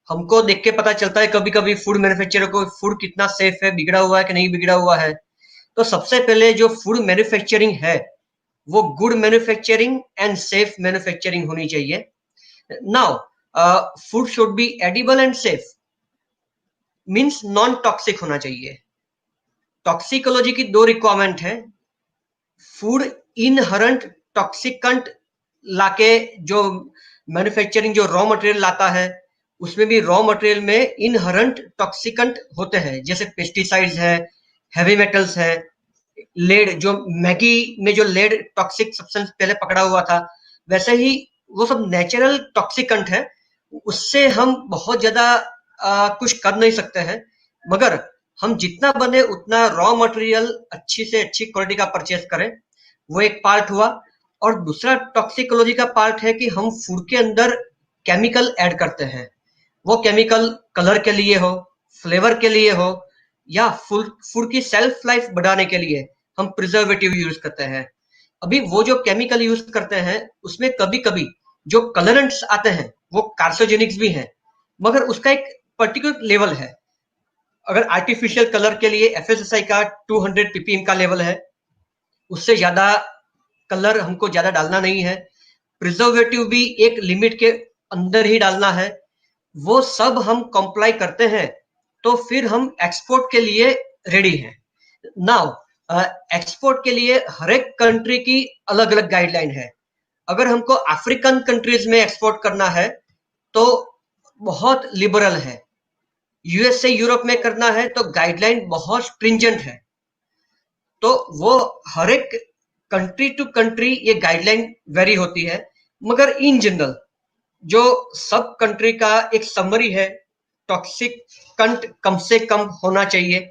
हमको देख के पता चलता है कभी कभी फूड मैन्युफैक्चरर को फूड कितना सेफ है, बिगड़ा हुआ है कि नहीं बिगड़ा हुआ है। तो सबसे पहले जो फूड मैन्युफैक्चरिंग है, वो good manufacturing and safe manufacturing होनी चाहिए। Now food should be edible and safe, means non toxic होना चाहिए। टॉक्सिकोलॉजी की 2 रिक्वायरमेंट है। फूड इनहरेंट टॉक्सिकेंट लाके जो मैन्युफैक्चरिंग जो रॉ मटेरियल लाता है, उसमें भी रॉ मटेरियल में इनहरेंट टॉक्सिकेंट होते हैं, जैसे पेस्टिसाइड्स है, हैवी मेटल्स है, लेड, जो मैगी में जो लेड टॉक्सिक सब्सटेंस पहले पकड़ा हुआ था, वैसे ही वो सब नेचुरल टॉक्सिकेंट है, उससे हम बहुत ज्यादा कुछ कर नहीं सकते हैं, मगर हम जितना बने उतना रॉ मटेरियल अच्छी से अच्छी क्वालिटी का परचेज करें, वो एक पार्ट हुआ। और दूसरा टॉक्सिकोलॉजी का पार्ट है कि हम फूड के अंदर केमिकल ऐड करते हैं, वो केमिकल कलर के लिए हो, फ्लेवर के लिए हो, या फूड की सेल्फ लाइफ बढ़ाने के लिए हम प्रिजर्वेटिव यूज करते हैं। अभी वो जो केमिकल यूज करते हैं उसमें कभी कभी जो कलरेंट्स आते हैं वो कार्सिनोजेनिक्स भी हैं, मगर उसका एक पर्टिकुलर लेवल है। अगर आर्टिफिशियल कलर के लिए FSSAI का 200 ppm का लेवल है, उससे ज्यादा कलर हमको ज्यादा डालना नहीं है। प्रिजर्वेटिव भी एक लिमिट के अंदर ही डालना है। वो सब हम कंप्लाई करते हैं तो फिर हम एक्सपोर्ट के लिए रेडी हैं। नाउ एक्सपोर्ट के लिए हर एक कंट्री की अलग अलग गाइडलाइन है। अगर हमको अफ्रीकन कंट्रीज में एक्सपोर्ट करना है तो बहुत लिबरल है, USA यूरोप में करना है तो गाइडलाइन बहुत स्ट्रिंजेंट है। तो वो हर एक कंट्री टू कंट्री ये गाइडलाइन वेरी होती है, मगर इन जनरल जो सब कंट्री का एक समरी है, टॉक्सिक कंट कम से कम होना चाहिए।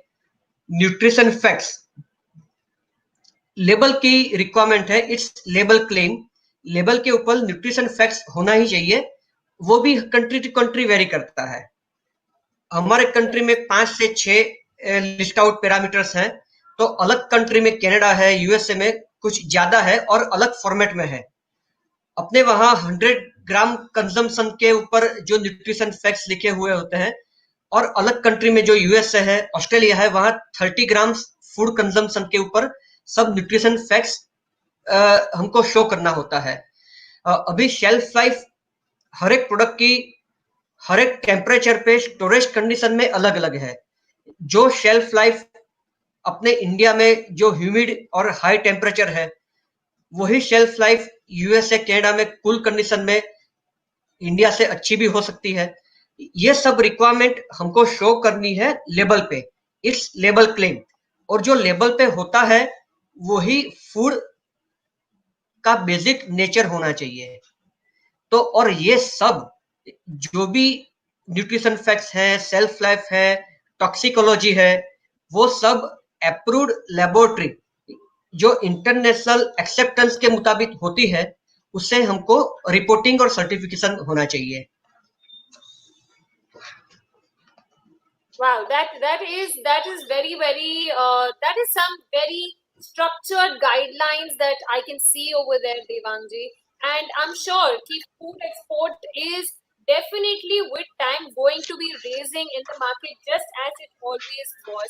न्यूट्रिशन फैक्ट्स लेबल की रिक्वायरमेंट है, इट्स लेबल क्लेम, लेबल के ऊपर न्यूट्रिशन फैक्ट्स होना ही चाहिए। वो भी कंट्री टू कंट्री वेरी करता है। हमारे कंट्री में 5 से 6 लिस्ट आउट पैरामीटर्स हैं, तो अलग कंट्री में कनाडा है, USA में कुछ ज्यादा है और अलग फॉर्मेट में है। अपने वहां 100 ग्राम कंजम्पशन के ऊपर जो न्यूट्रिशन फैक्ट्स लिखे हुए होते हैं, और अलग कंट्री में जो USA है, ऑस्ट्रेलिया है, वहां 30 ग्राम फूड कंजम्पशन के ऊपर सब न्यूट्रिशन फैक्ट्स हमको शो करना होता है। अभी शेल्फ लाइफ हर एक प्रोडक्ट की हर एक टेम्परेचर पे स्टोरेज कंडीशन में अलग अलग है। जो शेल्फ लाइफ अपने इंडिया में जो ह्यूमिड और हाई टेम्परेचर है, वही शेल्फ लाइफ USA कनाडा में कूल कंडीशन में इंडिया से अच्छी भी हो सकती है। ये सब रिक्वायरमेंट हमको शो करनी है लेबल पे, इट्स लेबल क्लेम। और जो लेबल पे होता है वही फूड का बेसिक नेचर होना चाहिए। तो और ये सब जो भी न्यूट्रिशन फैक्ट्स है, सेल्फ लाइफ है, टॉक्सिकोलॉजी है, वो सब अप्रूव्ड लेबोरेटरी जो इंटरनेशनल एक्सेप्टेंस के मुताबिक होती है, उससे हमको रिपोर्टिंग और सर्टिफिकेशन होना चाहिए। Wow, that is very that is some very structured guidelines that I can see over there, Devangji, and I'm sure कि food export is definitely with time going to be raising in the market just as it always was.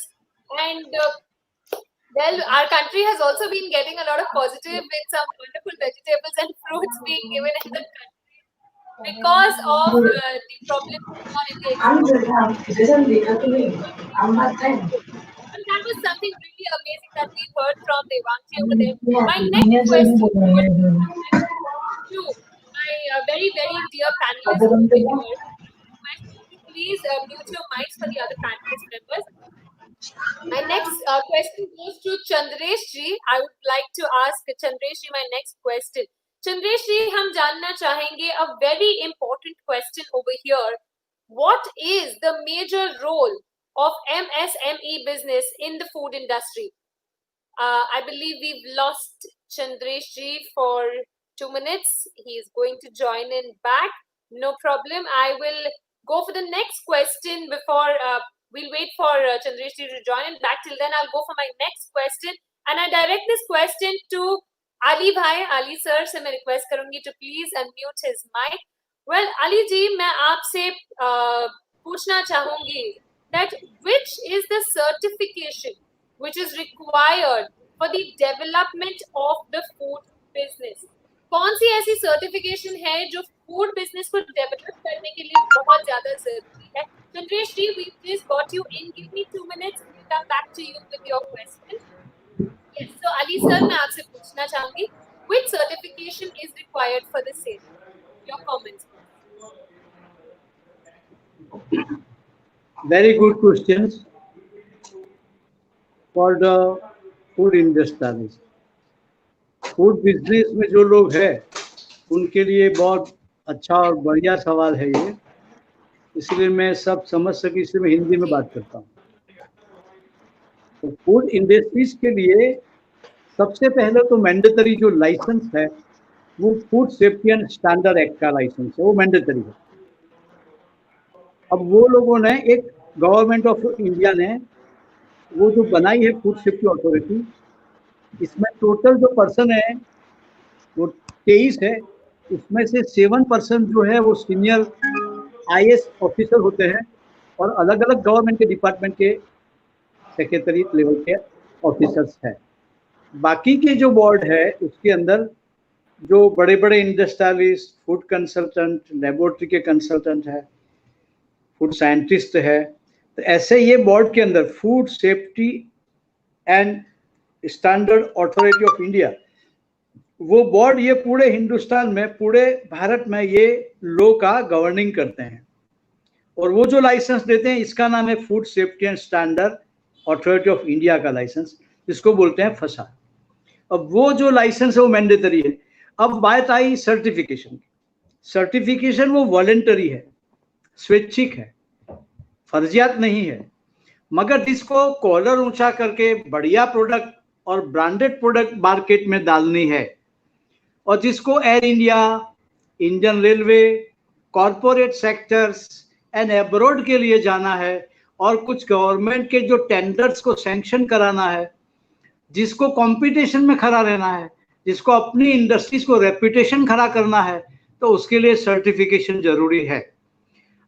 And well, our country has also been getting a lot of positive with some wonderful vegetables and fruits being given in the country because of the problem on in the and that was something really amazing that we heard from Devangji over there. My next question to my very dear panelists over here. Please mute your mics for the other panelist members. My next question goes to Chandresh ji. I would like to ask Chandresh ji my next question. Chandresh ji, हम जानना चाहेंगे a very important question over here. What is the major role of MSME business in the food industry? I believe we've lost Chandresh ji for 2 minutes. He is going to join in back. No problem. I will go for the next question before we'll wait for Chandresh ji to join in back. Till then, I'll go for my next question. And I direct this question to Ali bhai. Ali sir से मैं request करूँगी to please unmute his mic. Well, Ali ji, मैं आपसे पूछना चाहूँगी that which is the certification which is required for the development of the food business? कौन सी ऐसी certification है जो food business को develop करने के लिए बहुत ज़्यादा ज़रूरी है? Chandresh ji, we just got you in. Give me 2 minutes. We'll come back to you with your question. Yes. So Ali sir, मैं आपसे पूछना चाहूँगी, which certification is required for the same? Your comments. Very good questions. for the food industry. Food business में जो लोग हैं उनके लिए बहुत अच्छा और बढ़िया सवाल है ये, इसलिए मैं सब समझ सके इसलिए मैं हिंदी में बात करता हूँ। तो फूड इंडस्ट्रीज के लिए सबसे पहले तो मैंडेटरी जो लाइसेंस है वो food safety and standard act का लाइसेंस है, वो मैंडेटरी है। अब वो लोगों ने एक गवर्नमेंट ऑफ इंडिया ने वो जो बनाई है फूड सेफ्टी अथॉरिटी, इसमें टोटल जो पर्सन है वो 23 है, उसमें से 7% जो है वो सीनियर IAS ऑफिसर होते हैं और अलग अलग गवर्नमेंट के डिपार्टमेंट के सेक्रेटरी लेवल के ऑफिसर्स हैं। बाकी के जो बोर्ड है उसके अंदर जो बड़े बड़े इंडस्ट्रियलिस्ट, फूड कंसल्टेंट, लेबोरेटरी के कंसल्टेंट है, फूड साइंटिस्ट है, तो ऐसे ये बोर्ड के अंदर food safety and standard authority of India, वो बोर्ड ये पूरे हिंदुस्तान में, पूरे भारत में ये लॉ का गवर्निंग करते हैं और वो जो लाइसेंस देते हैं इसका नाम है food safety and standard authority of India का लाइसेंस, जिसको बोलते हैं फसा। अब वो जो लाइसेंस है वो मैंडेटरी है। अब बात आई सर्टिफिकेशन की। सर्टिफिकेशन वो वॉलंटरी है, स्वैच्छिक है, फर्जियात नहीं है, मगर जिसको कॉलर ऊंचा करके बढ़िया प्रोडक्ट और ब्रांडेड प्रोडक्ट मार्केट में डालनी है और जिसको air India, Indian railway, corporate sectors and abroad के लिए जाना है और कुछ गवर्नमेंट के जो टेंडर्स को सैंक्शन कराना है, जिसको कंपटीशन में खड़ा रहना है, जिसको अपनी इंडस्ट्रीज को रेपुटेशन खड़ा करना है, तो उसके लिए सर्टिफिकेशन जरूरी है।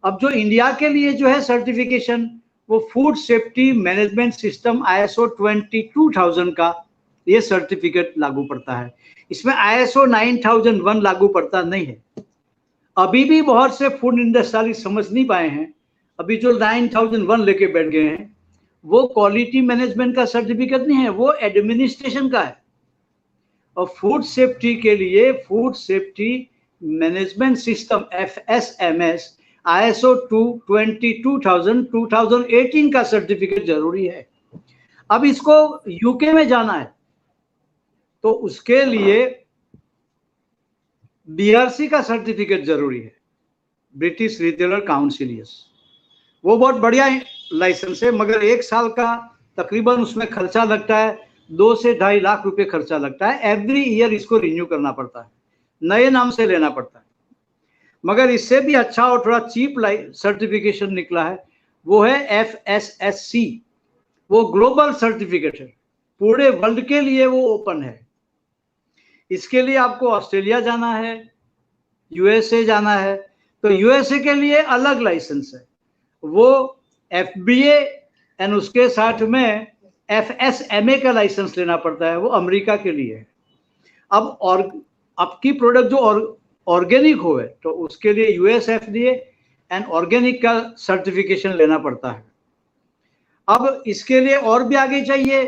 अब जो इंडिया के लिए जो है सर्टिफिकेशन, वो food safety management system ISO 22000 का ये सर्टिफिकेट लागू पड़ता है। इसमें ISO 9001 लागू पड़ता नहीं है। अभी भी बहुत से फूड इंडस्ट्री समझ नहीं पाए हैं, अभी जो 9001 लेके बैठ गए हैं वो क्वालिटी मैनेजमेंट का सर्टिफिकेट नहीं है, वो एडमिनिस्ट्रेशन का है। और फूड सेफ्टी के लिए food safety management system FSMS ISO 2018 का सर्टिफिकेट जरूरी है। अब इसको यूके में जाना है तो उसके लिए BRC का सर्टिफिकेट जरूरी है, ब्रिटिश रिटेलर काउंसिलियस। वो बहुत बढ़िया लाइसेंस है, मगर 1 साल का तकरीबन उसमें खर्चा लगता है, 2 से 2.5 लाख रुपए खर्चा लगता है। एवरी ईयर इसको रिन्यू करना पड़ता है, नए नाम से लेना पड़ता है। मगर इससे भी अच्छा और थोड़ा चीप सर्टिफिकेशन निकला है, वो है FSSC। वो ग्लोबल सर्टिफिकेट है, पूरे वर्ल्ड के लिए वो ओपन है। इसके लिए आपको ऑस्ट्रेलिया जाना है, USA जाना है, तो USA के लिए अलग लाइसेंस है, वो FBA एंड उसके साथ में FSMA का लाइसेंस लेना पड़ता है, वो अमेरिका के लिए है। अब और आपकी प्रोडक्ट जो ऑर्गेनिक हो है तो उसके लिए US FDA एंड ऑर्गेनिक का सर्टिफिकेशन लेना पड़ता है। अब इसके लिए और भी आगे चाहिए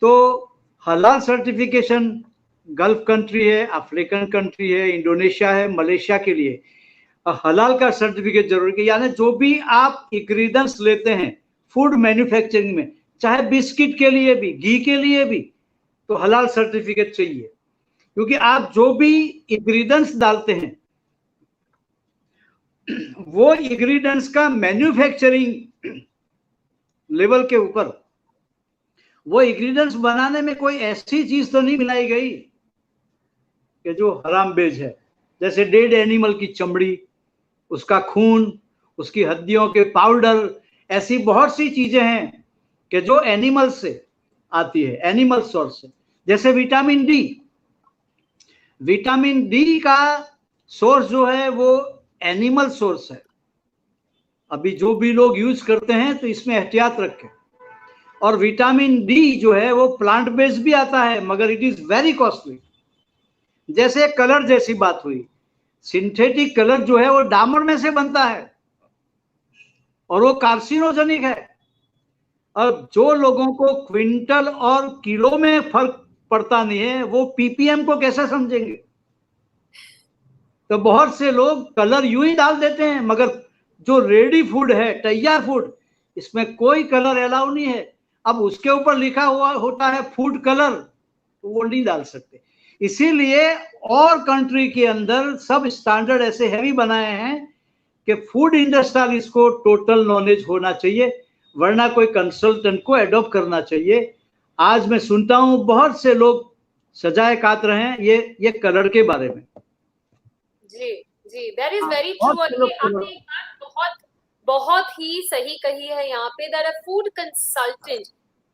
तो हलाल सर्टिफिकेशन, गल्फ कंट्री है, अफ्रीकन कंट्री है, इंडोनेशिया है, मलेशिया के लिए हलाल का सर्टिफिकेट जरूरी है। यानी जो भी आप इंग्रेडिएंट्स लेते हैं फूड मैन्युफैक्चरिंग में, चाहे बिस्किट के लिए भी, घी के लिए भी, तो हलाल सर्टिफिकेट चाहिए, क्योंकि आप जो भी इंग्रेडिएंट्स डालते हैं वो इंग्रेडिएंट्स का मैन्युफैक्चरिंग लेवल के ऊपर, वो इंग्रेडिएंट्स बनाने में कोई ऐसी चीज तो नहीं मिलाई गई कि जो हराम बेज है। जैसे डेड एनिमल की चमड़ी, उसका खून, उसकी हड्डियों के पाउडर, ऐसी बहुत सी चीजें हैं कि जो एनिमल से आती है, एनिमल सोर्स से। जैसे विटामिन डी का सोर्स जो है वो एनिमल सोर्स है। अभी जो भी लोग यूज करते हैं तो इसमें एहतियात रखें। और विटामिन डी जो है वो प्लांट बेस्ड भी आता है, मगर इट इज वेरी कॉस्टली। जैसे कलर जैसी बात हुई, सिंथेटिक कलर जो है वो डामर में से बनता है और वो कार्सिनोजेनिक है। और जो लोगों को क्विंटल और किलो में फर्क पड़ता नहीं है, वो PPM को कैसे समझेंगे? तो बहुत से लोग कलर यूं ही डाल देते हैं, मगर जो रेडी फूड है, तैयार फूड, इसमें कोई कलर अलाउ नहीं है। अब उसके ऊपर लिखा हुआ होता है फूड कलर, तो वो नहीं डाल सकते। इसीलिए और कंट्री के अंदर सब स्टैंडर्ड ऐसे हैवी बनाए हैं कि फूड इंडस्ट्रियलिस्ट को टोटल नॉलेज होना चाहिए, वरना कोई कंसल्टेंट को एडॉप्ट करना चाहिए। आज मैं सुनता हूं बहुत से लोग सजाए काट रहे हैं ये कलर के बारे में। जी जी, दैट इज वेरी ट्रू। और ये आपने एक बात बहुत बहुत ही सही कही है यहाँ पे, दैट अ फूड कंसल्टेंट,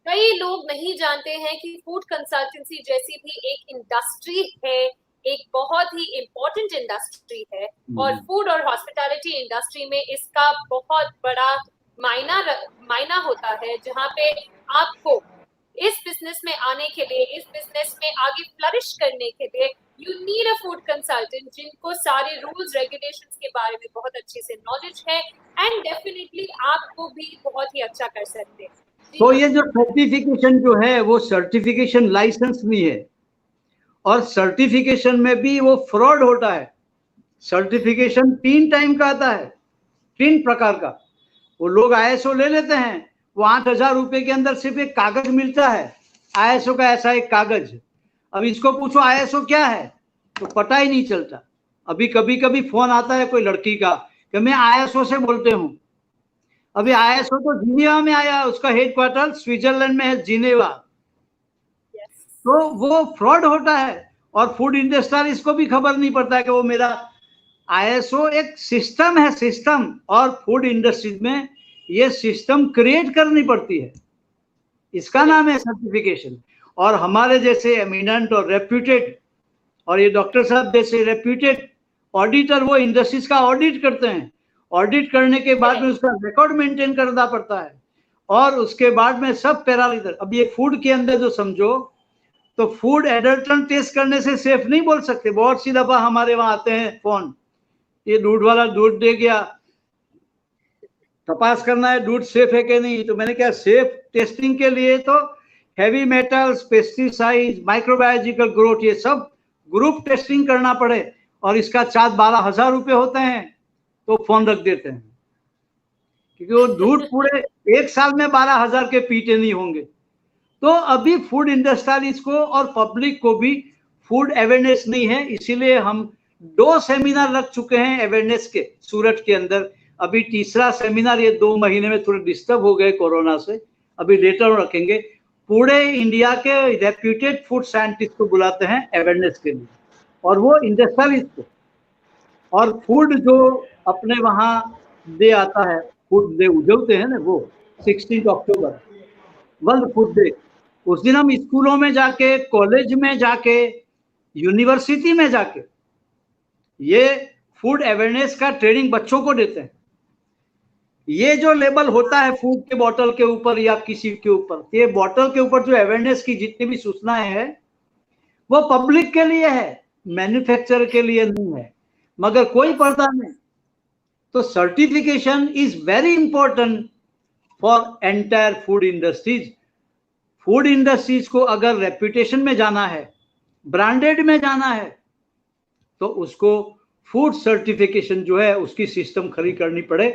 कई लोग नहीं जानते हैं कि फूड कंसल्टेंसी जैसी भी एक इंडस्ट्री है, एक बहुत ही इम्पोर्टेंट इंडस्ट्री है, और फूड और हॉस्पिटैलिटी इंडस्ट्री में इसका बहुत बड़ा मायना होता है, जहाँ पे आपको इस बिजनेस में आने के लिए, इस बिजनेस में आगे फ्लरिश करने के लिए, you need a food consultant जिनको सारे रूल्स रेगुलेशंस के बारे में बहुत अच्छे से नॉलेज है, एंड डेफिनेटली आपको भी बहुत ही अच्छा कर सकते हैं। तो ये जो सर्टिफिकेशन जो है वो सर्टिफिकेशन लाइसेंस नहीं है, और सर्टिफिकेशन में भी वो फ्रॉड होता है। सर्टिफिकेशन 3 टाइम का आता है, 3 प्रकार का। वो लोग ISO ले लेते हैं, वो 8,000 रुपए के अंदर सिर्फ एक कागज मिलता है, ISO का ऐसा एक कागज। अब इसको पूछो ISO क्या है, तो पता ही नहीं चलता। अभी कभी कभी फोन आता है कोई लड़की का कि मैं ISO से बोलते हूँ। अभी ISO तो जिनेवा में आया, उसका हेडक्वार्टर स्विट्जरलैंड में है, जिनेवा। तो वो फ्रॉड होता है, और फूड इंडस्ट्री इसको भी खबर नहीं पड़ता है कि वो मेरा ISO एक सिस्टम है, सिस्टम, और फूड इंडस्ट्री में ये सिस्टम क्रिएट करनी पड़ती है, इसका नाम है सर्टिफिकेशन। और हमारे जैसे एमिनेंट और रेप्यूटेड, और ये डॉक्टर साहब जैसे रेप्यूटेड ऑडिटर, वो इंडस्ट्रीज का ऑडिट करते हैं। ऑडिट करने के बाद में उसका रिकॉर्ड मेंटेन करना पड़ता है, और उसके बाद में सब पैरामीटर। अब ये फूड के अंदर जो समझो, तो फूड एडल्ट्रेंट टेस्ट करने से सेफ नहीं बोल सकते। बहुत सी दफा हमारे वहां आते हैं फोन, ये दूध वाला दूध दे गया, तपास करना है दूध सेफ है कि नहीं। तो मैंने कहा सेफ टेस्टिंग के लिए तो heavy metals, pesticide, microbiological growth, ये सब ग्रुप टेस्टिंग करना पड़े, और इसका चार्ज 12,000 रुपए होते हैं, तो फोन रख देते हैं, क्योंकि वो दूध पूरे 1 साल में 12,000 के पीते नहीं होंगे। तो अभी फूड इंडस्ट्रियलिस्ट को और पब्लिक को भी फूड अवेयरनेस नहीं है, इसीलिए हम 2 सेमिनार रख चुके हैं अवेयरनेस के सूरत के अंदर। अभी तीसरा सेमिनार, ये 2 महीने में थोड़े डिस्टर्ब हो गए कोरोना से, अभी लेटर रखेंगे। पूरे इंडिया के रेप्यूटेड फूड साइंटिस्ट को बुलाते हैं अवेयरनेस के लिए, और वो इंडस्ट्रियलिस्ट को। और फूड जो अपने वहाँ डे आता है, फूड डे उजवते हैं ना, वो 16 अक्टूबर वर्ल्ड फूड डे, उस दिन हम स्कूलों में जाके, कॉलेज में जाके, यूनिवर्सिटी में जाके ये फूड अवेयरनेस का ट्रेनिंग बच्चों को देते हैं। ये जो लेबल होता है फूड के बोतल के ऊपर या किसी के ऊपर, ये बोतल के ऊपर जो अवेयरनेस की जितनी भी सूचनाएं हैं वो पब्लिक के लिए है, मैन्युफैक्चरर के लिए नहीं है, मगर कोई पढ़ता नहीं। तो certification is very important for entire food industries. Food industries को अगर रेप्यूटेशन में जाना है, ब्रांडेड में जाना है, तो उसको फूड सर्टिफिकेशन जो है उसकी सिस्टम खड़ी करनी पड़े,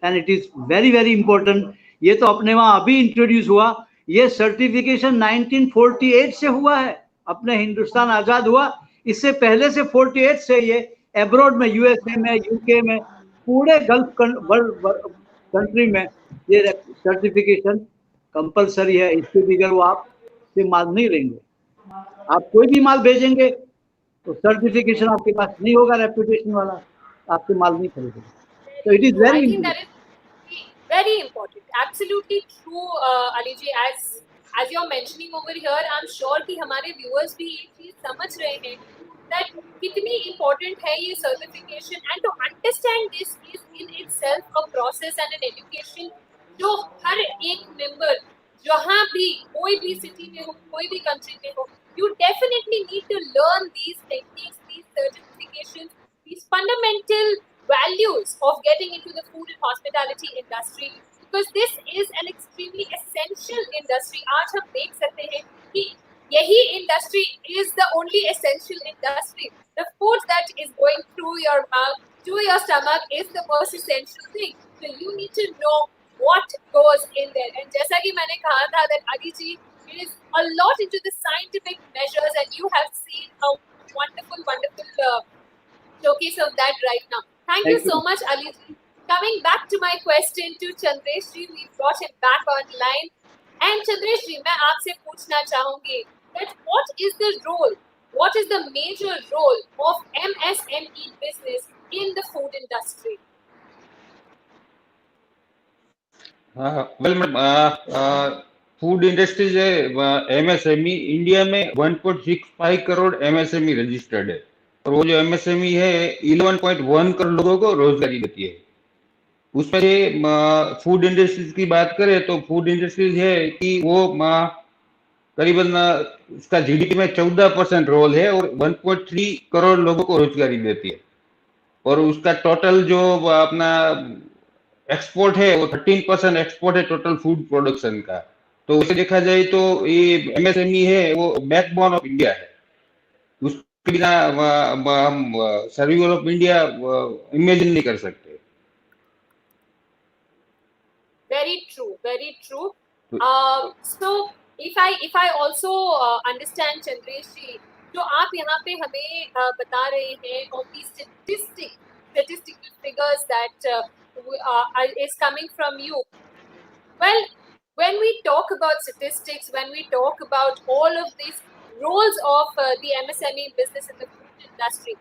and it is very very important. ये तो अपने वहां अभी इंट्रोड्यूस हुआ, ये सर्टिफिकेशन 1948 से हुआ है, अपने हिंदुस्तान आजाद हुआ, इससे पहले से 48 से ये एब्रॉड में, USA में, UK में, पूरे गल्फ कंट्री में ये सर्टिफिकेशन कंपलसरी है। इसके बगैर वो आप से माल नहीं लेंगे। आप कोई भी माल भेजेंगे तो सर्टिफिकेशन आपके पास नहीं होगा रेप्यूटेशन वाला, आपसे माल नहीं खरीदेंगे। So it is very I think that is very important. Absolutely true, Ali ji. As you're mentioning over here, I'm sure कि हमारे viewers भी ये चीज समझ रहे हैं that कितनी important है ये certification, and to understand this is in itself a process and an education जो हर एक member जहाँ भी कोई भी city में हो, कोई भी country में हो, you definitely need to learn these techniques, these certifications, these fundamental values of getting into the food and hospitality industry, because this is an extremely essential industry. आज हम देख सकते हैं कि यही industry is the only essential industry. The food that is going through your mouth to your stomach is the most essential thing. So you need to know what goes in there. And जैसा कि मैंने कहा था that Ali ji is a lot into the scientific measures, and you have seen a wonderful showcase of that right now. Thank you so much, Ali ji. Coming back to my question to Chandresh ji, we brought him back online. And Chandresh ji, मैं आपसे पूछना चाहूंगी that what is the major role of MSME business in the food industry? Well madam, food industry जो है MSME India में 1.65 crore MSME registered है, और वो जो एमएसएमई है 11.1 करोड़ लोगों को रोजगारी देती है। उसमें से फूड इंडस्ट्रीज की बात करें तो फूड इंडस्ट्रीज है कि वो करीबन उसका जीडीपी में 14% रोल है और 1.3 करोड़ लोगों को रोजगारी देती है, और उसका टोटल जो अपना एक्सपोर्ट है वो 13% एक्सपोर्ट है टोटल फूड प्रोडक्शन का। तो उसे देखा जाए तो ये एमएसएमई है वो बैकबोन ऑफ इंडिया है, उसके बिना हम सर्वाइवल ऑफ इंडिया इमेजिन नहीं कर सकते। Very true, very true. So if I also understand Chandresh ji, जो आप यहाँ पे हमें बता रहे हैं of the statistical figures that is coming from you. Well, when we talk about statistics, when we talk about all of these roles of the MSME business in the food industry,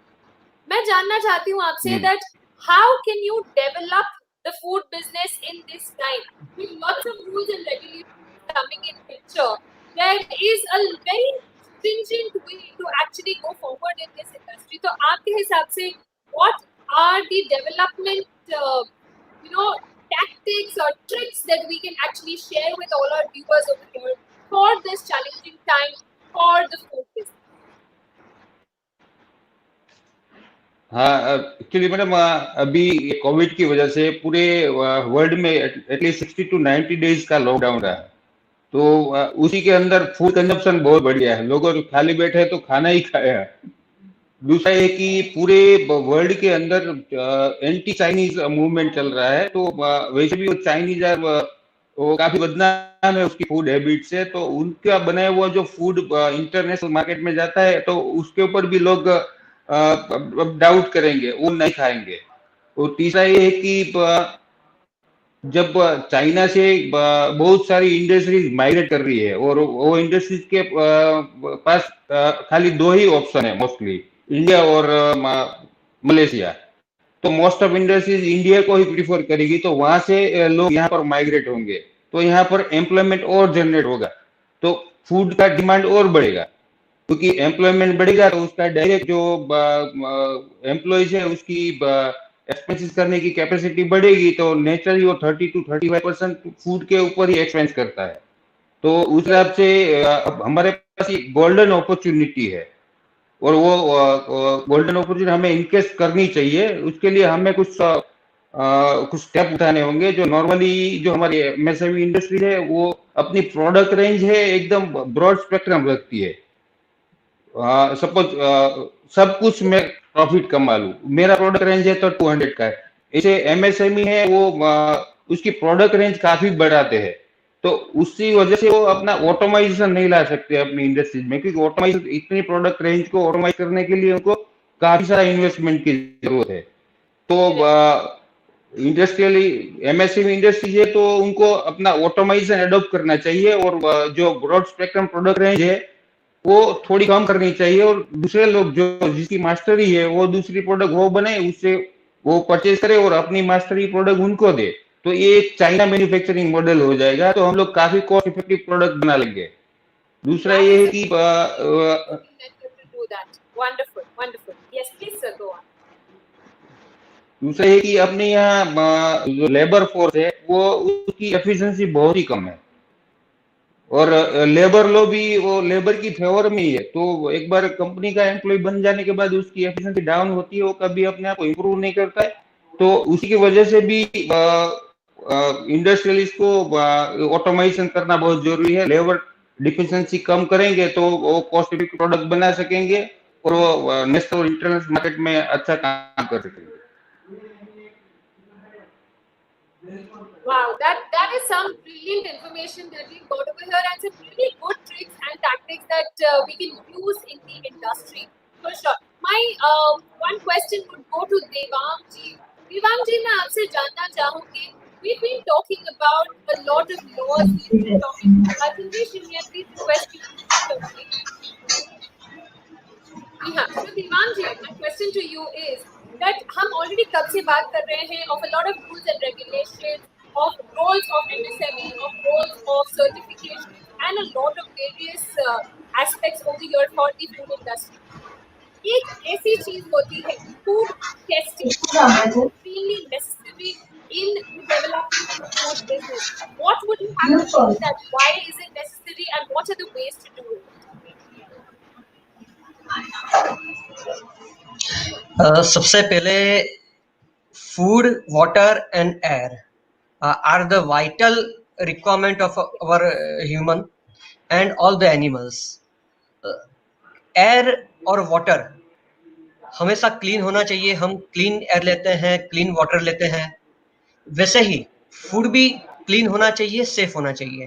मैं जानना चाहती हूँ आपसे that how can you develop the food business in this time with lots of rules and regulations coming in picture? There is a very stringent way to actually go forward in this industry. तो आपके हिसाब से what are the development tactics or tricks that we can actually share with all our viewers over here for this challenging time for the food business? हाँ, actually madam अभी Covid की वजह से पूरे वर्ल्ड में एटलीस्ट 60 to 90 डेज का lockdown रहा, तो उसी के अंदर फूड कंजप्शन बहुत बढ़ गया है, लोगों खाली बैठे तो खाना ही खाया। दूसरा है कि पूरे वर्ल्ड के अंदर एंटी चाइनीज मूवमेंट चल रहा है, तो वैसे भी वो चाइनीज वो काफी बदनाम है उसकी फूड हैबिट से, तो उनका बनाया हुआ जो फूड इंटरनेशनल मार्केट में जाता है तो उसके ऊपर भी लोग डाउट करेंगे, वो नहीं खाएंगे। और तीसरा ये है कि जब चाइना से बहुत सारी इंडस्ट्रीज माइग्रेट कर रही है और वो इंडस्ट्रीज के पास खाली दो ही ऑप्शन है मोस्टली, इंडिया और मलेशिया, तो मोस्ट ऑफ इंडस्ट्रीज इंडिया को ही प्रीफर करेगी, तो वहां से लोग यहाँ पर माइग्रेट होंगे, तो यहाँ पर एम्प्लॉयमेंट और जनरेट होगा, तो फूड का डिमांड और बढ़ेगा, क्योंकि एम्प्लॉयमेंट बढ़ेगा तो उसका डायरेक्ट जो एम्प्लॉयज है उसकी एक्सपेंसेस करने की कैपेसिटी बढ़ेगी, तो नेचुरली वो 30 to 35% फूड के ऊपर ही एक्सपेंस करता है। तो उस हिसाब से हमारे पास एक गोल्डन अपॉर्चुनिटी है, और वो गोल्डन अपॉर्चुनिटी हमें इनकेस करनी चाहिए। उसके लिए हमें कुछ स्टेप उठाने होंगे, जो नॉर्मली जो हमारी एमएसएमई इंडस्ट्री है वो अपनी प्रोडक्ट रेंज है एकदम ब्रॉड स्पेक्ट्रम रखती है। सपोज सब कुछ मैं प्रॉफिट कमा लूं, मेरा प्रोडक्ट रेंज है तो 200 का है, ऐसे एमएसएमई है वो उसकी प्रोडक्ट रेंज काफी बढ़ाते हैं, तो उसी वजह से वो अपना ऑटोमाइजेशन नहीं ला सकते अपनी इंडस्ट्रीज में, क्योंकि ऑटोमाइजेशन इतनी प्रोडक्ट रेंज को ऑटोमाइज करने के लिए उनको काफी सारा इन्वेस्टमेंट की जरूरत है। तो इंडस्ट्रियली एमएसएमई इंडस्ट्रीज है तो उनको अपना ऑटोमाइजेशन एडॉप्ट करना चाहिए, और जो ब्रॉड स्पेक्ट्रम प्रोडक्ट रेंज है वो थोड़ी कम करनी चाहिए, और दूसरे लोग जो जिसकी मास्टरी है वो दूसरी प्रोडक्ट वो बनाए, उससे वो परचेज करे और अपनी मास्टरी प्रोडक्ट उनको दे, तो ये एक चाइना मैन्युफैक्चरिंग मॉडल हो जाएगा, तो हम लोग काफी कॉस्ट इफेक्टिव प्रोडक्ट बना लेंगे। दूसरा ये है कि दूसरा है कि अपने यहाँ जो लेबर फोर्स है वो उसकी एफिशिएंसी बहुत ही कम है, और लेबर लो भी वो लेबर की फेवर में ही है, तो एक बार कंपनी का एम्प्लॉय बन जाने के बाद उसकी एफिशिएंसी डाउन होती है, वो कभी अपने आप को इम्प्रूव नहीं करता है, तो उसी की वजह से भी इंडस्ट्रियलिस्ट को ऑटोमेशन करना बहुत जरूरी है। लेबर डिफिशिएंसी कम करेंगे तो वो कॉस्ट इफेक्टिव प्रोडक्ट बना सकेंगे और वो नेशनल और इंटरनेशनल मार्केट में अच्छा काम कर सकेंगे। Wow, that is some brilliant information that we've got over here, and some really good tricks and tactics that we can use in the industry for sure. My one question would go to Devang ji. Devang ji, मैं आपसे जानना चाहूँगी. We've been talking about a lot of laws. We've been talking. Chandresh, may I please request you to mute your mic? Yeah. So Devang ji, my question to you is that हम already कब से बात कर रहे हैं of a lot of rules and regulations, of roles of MSME, of roles of certification, and a lot of various aspects over here for the food industry. एक ऐसी चीज होती है food testing, extremely necessary in the development of food business. What would you have to say that? Why is it necessary, and what are the ways to do it? सबसे पहले food, water and air are the vital requirement of our human and all the animals. Air और water हमेशा clean होना चाहिए. हम clean air लेते हैं, clean water लेते हैं. वैसे ही फूड भी क्लीन होना चाहिए, सेफ होना चाहिए.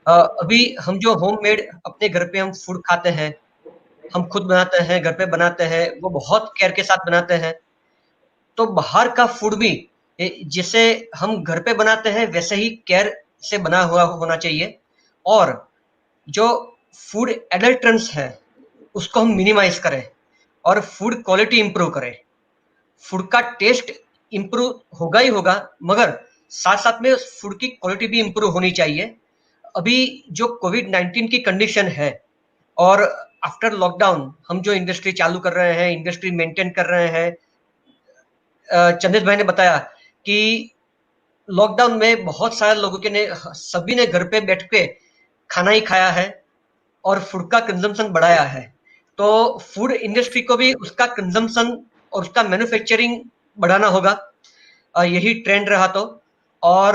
अभी हम जो होममेड अपने घर पे हम फूड खाते हैं, हम खुद बनाते हैं, घर पे बनाते हैं, वो बहुत केयर के साथ बनाते हैं. तो बाहर का फूड भी जिसे हम घर पे बनाते हैं वैसे ही केयर से बना हुआ होना चाहिए. और जो फूड एडल्ट्रेंट्स है उसको हम मिनिमाइज करें और फूड क्वालिटी इंप्रूव करें. फूड का टेस्ट इंप्रूव होगा ही होगा, मगर साथ साथ में उस फूड की क्वालिटी भी इंप्रूव होनी चाहिए. अभी जो कोविड-19 की कंडीशन है और आफ्टर लॉकडाउन हम जो इंडस्ट्री चालू कर रहे हैं, इंडस्ट्री मेंटेन कर रहे हैं, चंदेश भाई ने बताया कि लॉकडाउन में बहुत सारे लोगों के ने सभी ने घर पे बैठ के खाना ही खाया है और फूड का कंजम्पशन बढ़ाया है. तो फूड इंडस्ट्री को भी उसका कंजम्पशन और उसका मैन्युफैक्चरिंग बढ़ाना होगा. यही ट्रेंड रहा तो. और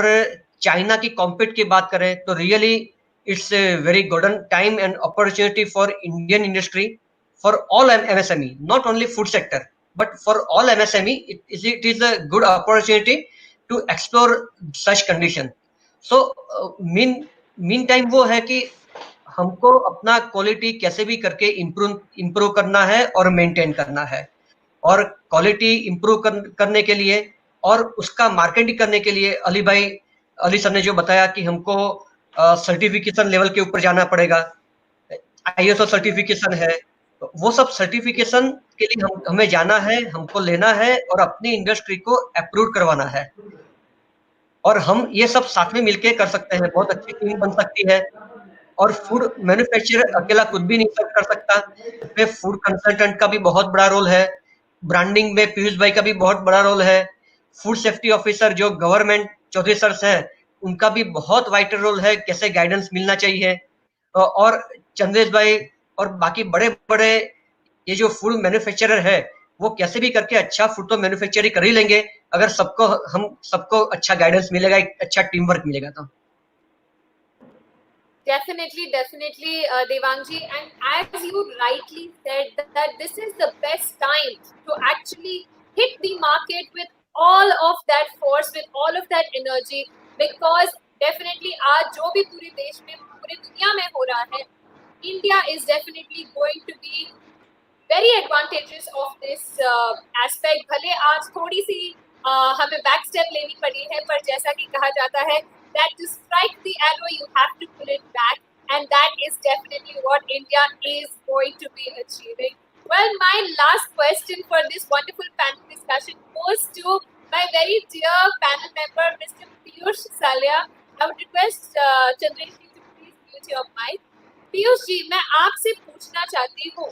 चाइना की कॉम्पिट की बात करें तो really it's a very golden time and opportunity for Indian industry, for all MSME, not only food sector but for all MSME. It is a good opportunity to explore such condition. So meantime वो है कि हमको अपना quality कैसे भी करके improve करना है और मेंटेन करना है. और क्वालिटी इम्प्रूव करने के लिए और उसका मार्केटिंग करने के लिए अली सर ने जो बताया कि हमको सर्टिफिकेशन लेवल के ऊपर जाना पड़ेगा. ISO सर्टिफिकेशन है, तो वो सब सर्टिफिकेशन के लिए हमें जाना है, हमको लेना है और अपनी इंडस्ट्री को अप्रूव करवाना है. और हम ये सब साथ में मिलके कर सकते हैं. बहुत अच्छी टीम बन सकती है. और फूड मैन्युफैक्चरर अकेला कुछ भी नहीं कर सकता. इसमें फूड कंसल्टेंट का भी बहुत बड़ा रोल है. ब्रांडिंग में पीयूष भाई का भी बहुत बड़ा रोल है. फूड सेफ्टी ऑफिसर जो गवर्नमेंट चौधरी सर हैं उनका भी बहुत वाइटल रोल है, कैसे गाइडेंस मिलना चाहिए. और चंद्रेश भाई और बाकी बड़े-बड़े ये जो फूड मैन्युफैक्चरर है वो कैसे भी करके अच्छा फूड तो मैन्युफैक्चर कर ही लेंगे अगर सबको अच्छा गाइडेंस मिलेगा, एक अच्छा टीम वर्क मिलेगा तो. Definitely, Devangji, and as you rightly said that this is the best time to actually hit the market with all of that force, with all of that energy, because definitely आज जो भी पूरे देश में, पूरे दुनिया में हो रहा है, India is definitely going to be very advantageous of this aspect. भले आज थोड़ी सी हमें बैक स्टेप लेनी पड़ी है, पर जैसा कि कहा जाता है that to strike the arrow you have to pull it back, and that is definitely what India is going to be achieving. Well, my last question for this wonderful panel discussion goes to my very dear panel member, Mr. Piyush Salia. I would request Chandresh ji to please mute your mic. Piyush ji, मैं आपसे पूछना चाहती हूँ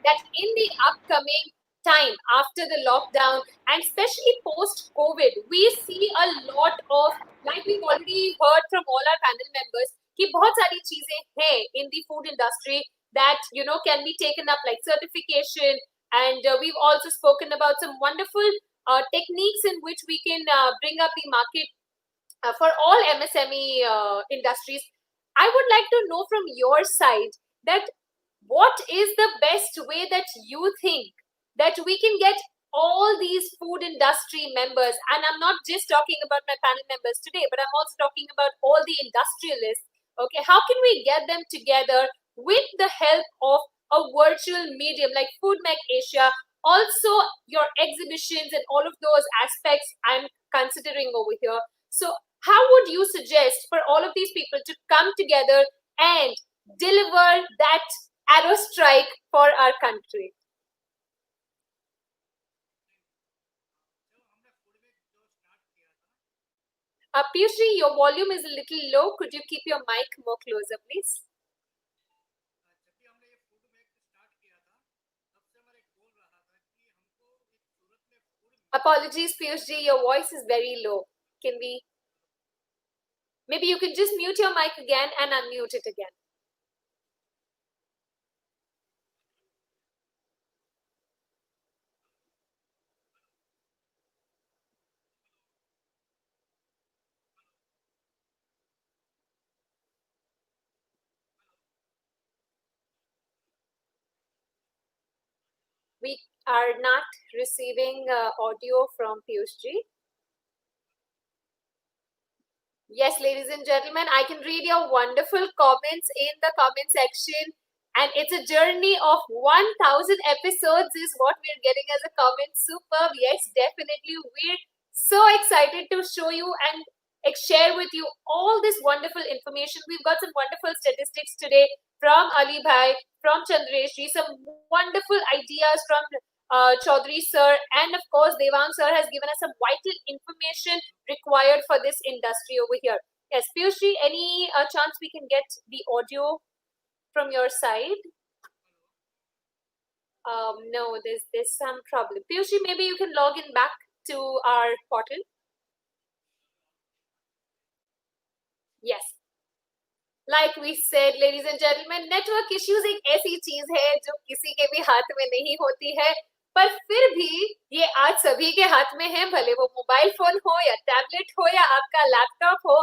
that in the upcoming time after the lockdown and especially post-COVID, we see a lot of, like we've already heard from all our panel members, कि बहुत सारी चीजें हैं in the food industry that can be taken up, like certification, and we've also spoken about some wonderful techniques in which we can bring up the market for all MSME industries. I would like to know from your side that what is the best way that you think that we can get all these food industry members, and I'm not just talking about my panel members today, but I'm also talking about all the industrialists. Okay, how can we get them together with the help of a virtual medium like FoodMech Asia? Also, your exhibitions and all of those aspects I'm considering over here. So, how would you suggest for all of these people to come together and deliver that arrow strike for our country? Piyushji, your volume is a little low. Could you keep your mic more closer, please? Apologies, Piyushji, your voice is very low. Can we? Maybe you can just mute your mic again and unmute it again. We are not receiving audio from Piyushji. Yes, ladies and gentlemen, I can read your wonderful comments in the comment section. And it's a journey of 1,000 episodes is what we're getting as a comment. Superb. Yes, definitely. We're so excited to show you and share with you all this wonderful information. We've got some wonderful statistics today from Ali Bhai, from Chandresh ji, some wonderful ideas from Chaudhary sir, and of course Devang sir has given us some vital information required for this industry over here. Yes, Piyushji, any chance we can get the audio from your side? No, there's some problem. Piyushji, maybe you can log in back to our portal. Yes. Like we said, ladies and gentlemen, network issues एक ऐसी चीज है जो किसी के भी हाथ में नहीं होती है, पर फिर भी ये आज सभी के हाथ में है, भले वो मोबाइल फोन हो या टैबलेट हो या आपका लैपटॉप हो.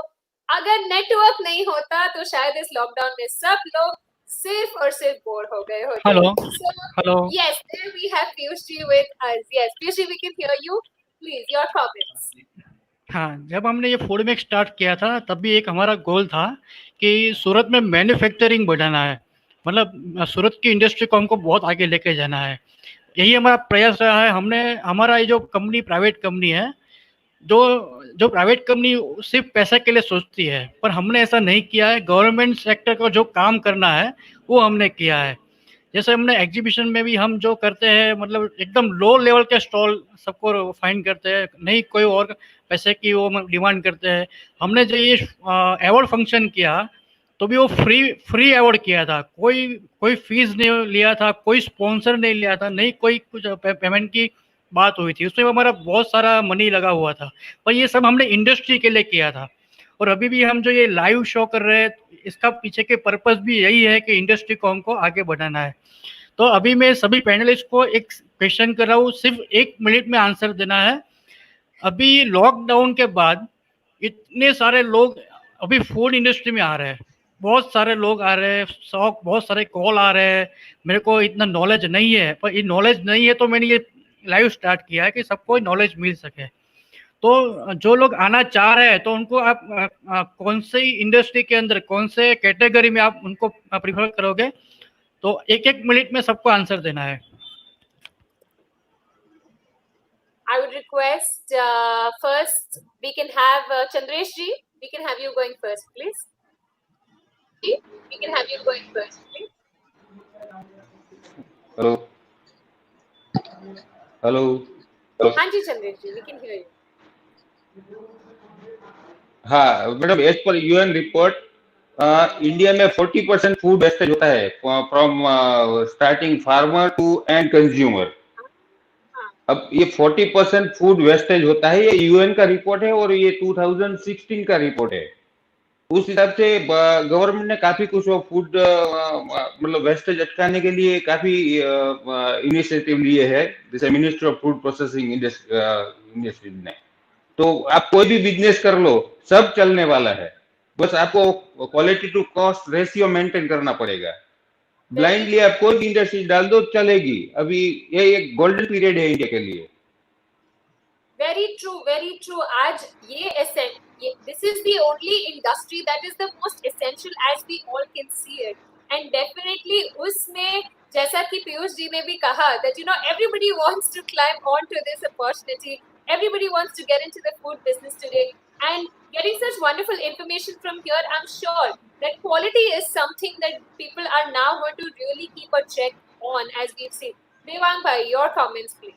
अगर नेटवर्क नहीं होता तो शायद इस लॉकडाउन में सब लोग सिर्फ और सिर्फ बोर हो गए होते. Hello. So, Hello. yes, there we have Piyushji with us. Yes, Piyushji, we can hear you. Please, your comments. हाँ, जब हमने ये फूडमेक स्टार्ट किया था तब भी एक हमारा गोल था कि सूरत में मैन्युफैक्चरिंग बढ़ाना है, मतलब सूरत की इंडस्ट्री को हमको बहुत आगे लेके जाना है. यही हमारा प्रयास रहा है. हमने हमारा ये जो कंपनी प्राइवेट कंपनी है, जो प्राइवेट कंपनी सिर्फ पैसे के लिए सोचती है, पर हमने ऐसा नहीं किया है. गवर्नमेंट सेक्टर को जो काम करना है वो हमने किया है. जैसे हमने एग्जीबिशन में भी हम जो करते हैं, मतलब एकदम लो लेवल के स्टॉल सबको फाइंड करते हैं, नहीं कोई और पैसे की वो डिमांड करते हैं. हमने जो ये अवार्ड फंक्शन किया तो भी वो फ्री अवार्ड किया था, कोई फीस नहीं लिया था, कोई स्पॉन्सर नहीं लिया था, नहीं कोई कुछ पेमेंट की बात हुई थी. उसमें हमारा बहुत सारा मनी लगा हुआ था, पर ये सब हमने इंडस्ट्री के लिए किया था. और अभी भी हम जो ये लाइव शो कर रहे हैं, इसका पीछे के पर्पस भी यही है कि इंडस्ट्री को हमको आगे बढ़ाना है. तो अभी मैं सभी पैनलिस्ट को एक क्वेश्चन कर रहा हूँ, सिर्फ 1 मिनट में आंसर देना है. अभी लॉकडाउन के बाद इतने सारे लोग अभी फूड इंडस्ट्री में आ रहे हैं, बहुत सारे लोग आ रहे हैं, बहुत सारे कॉल आ रहे हैं. मेरे को इतना नॉलेज नहीं है, पर ये नॉलेज नहीं है तो मैंने ये लाइव स्टार्ट किया है कि सबको नॉलेज मिल सके. तो जो लोग आना चाह रहे हैं तो उनको आप कौन सी इंडस्ट्री के अंदर, कौन से कैटेगरी में आप उनको प्रीफर करोगे? तो 1-1 मिनट में सबको आंसर देना है. I would request first we can have Chandresh ji. We can have you going first, please. We can have you going first, please. Hello hello. हाँ जी Chandresh ji, we can hear you. हाँ madam, as per UN report India में 40% food wastage होता है from starting farmer to end consumer. अब ये 40% food wastage होता है, ये यूएन का रिपोर्ट है और ये 2016 का रिपोर्ट है. उस हिसाब से गवर्नमेंट ने काफी कुछ फूड मतलब वेस्टेज अटकाने के लिए काफी इनिशिएटिव लिए है, जैसे ministry of food processing industry ने. तो आप कोई भी बिजनेस कर लो, सब चलने वाला है, बस आपको quality to cost ratio maintain करना पड़ेगा. ब्लाइंडली आप कोई भी इंडस्ट्री डाल दो चलेगी. अभी ये एक गोल्डन पीरियड है इंडिया के लिए. Very true, very true. आज ये this is the only industry that is the most essential as we all can see it. And definitely उसमें जैसा कि पीयूष जी ने भी कहा that everybody wants to climb onto this opportunity. Everybody wants to get into the food business today. And getting such wonderful information from here, I'm sure that quality is something that people are now going to really keep a check on, as we've seen. Devang bhai, your comments please.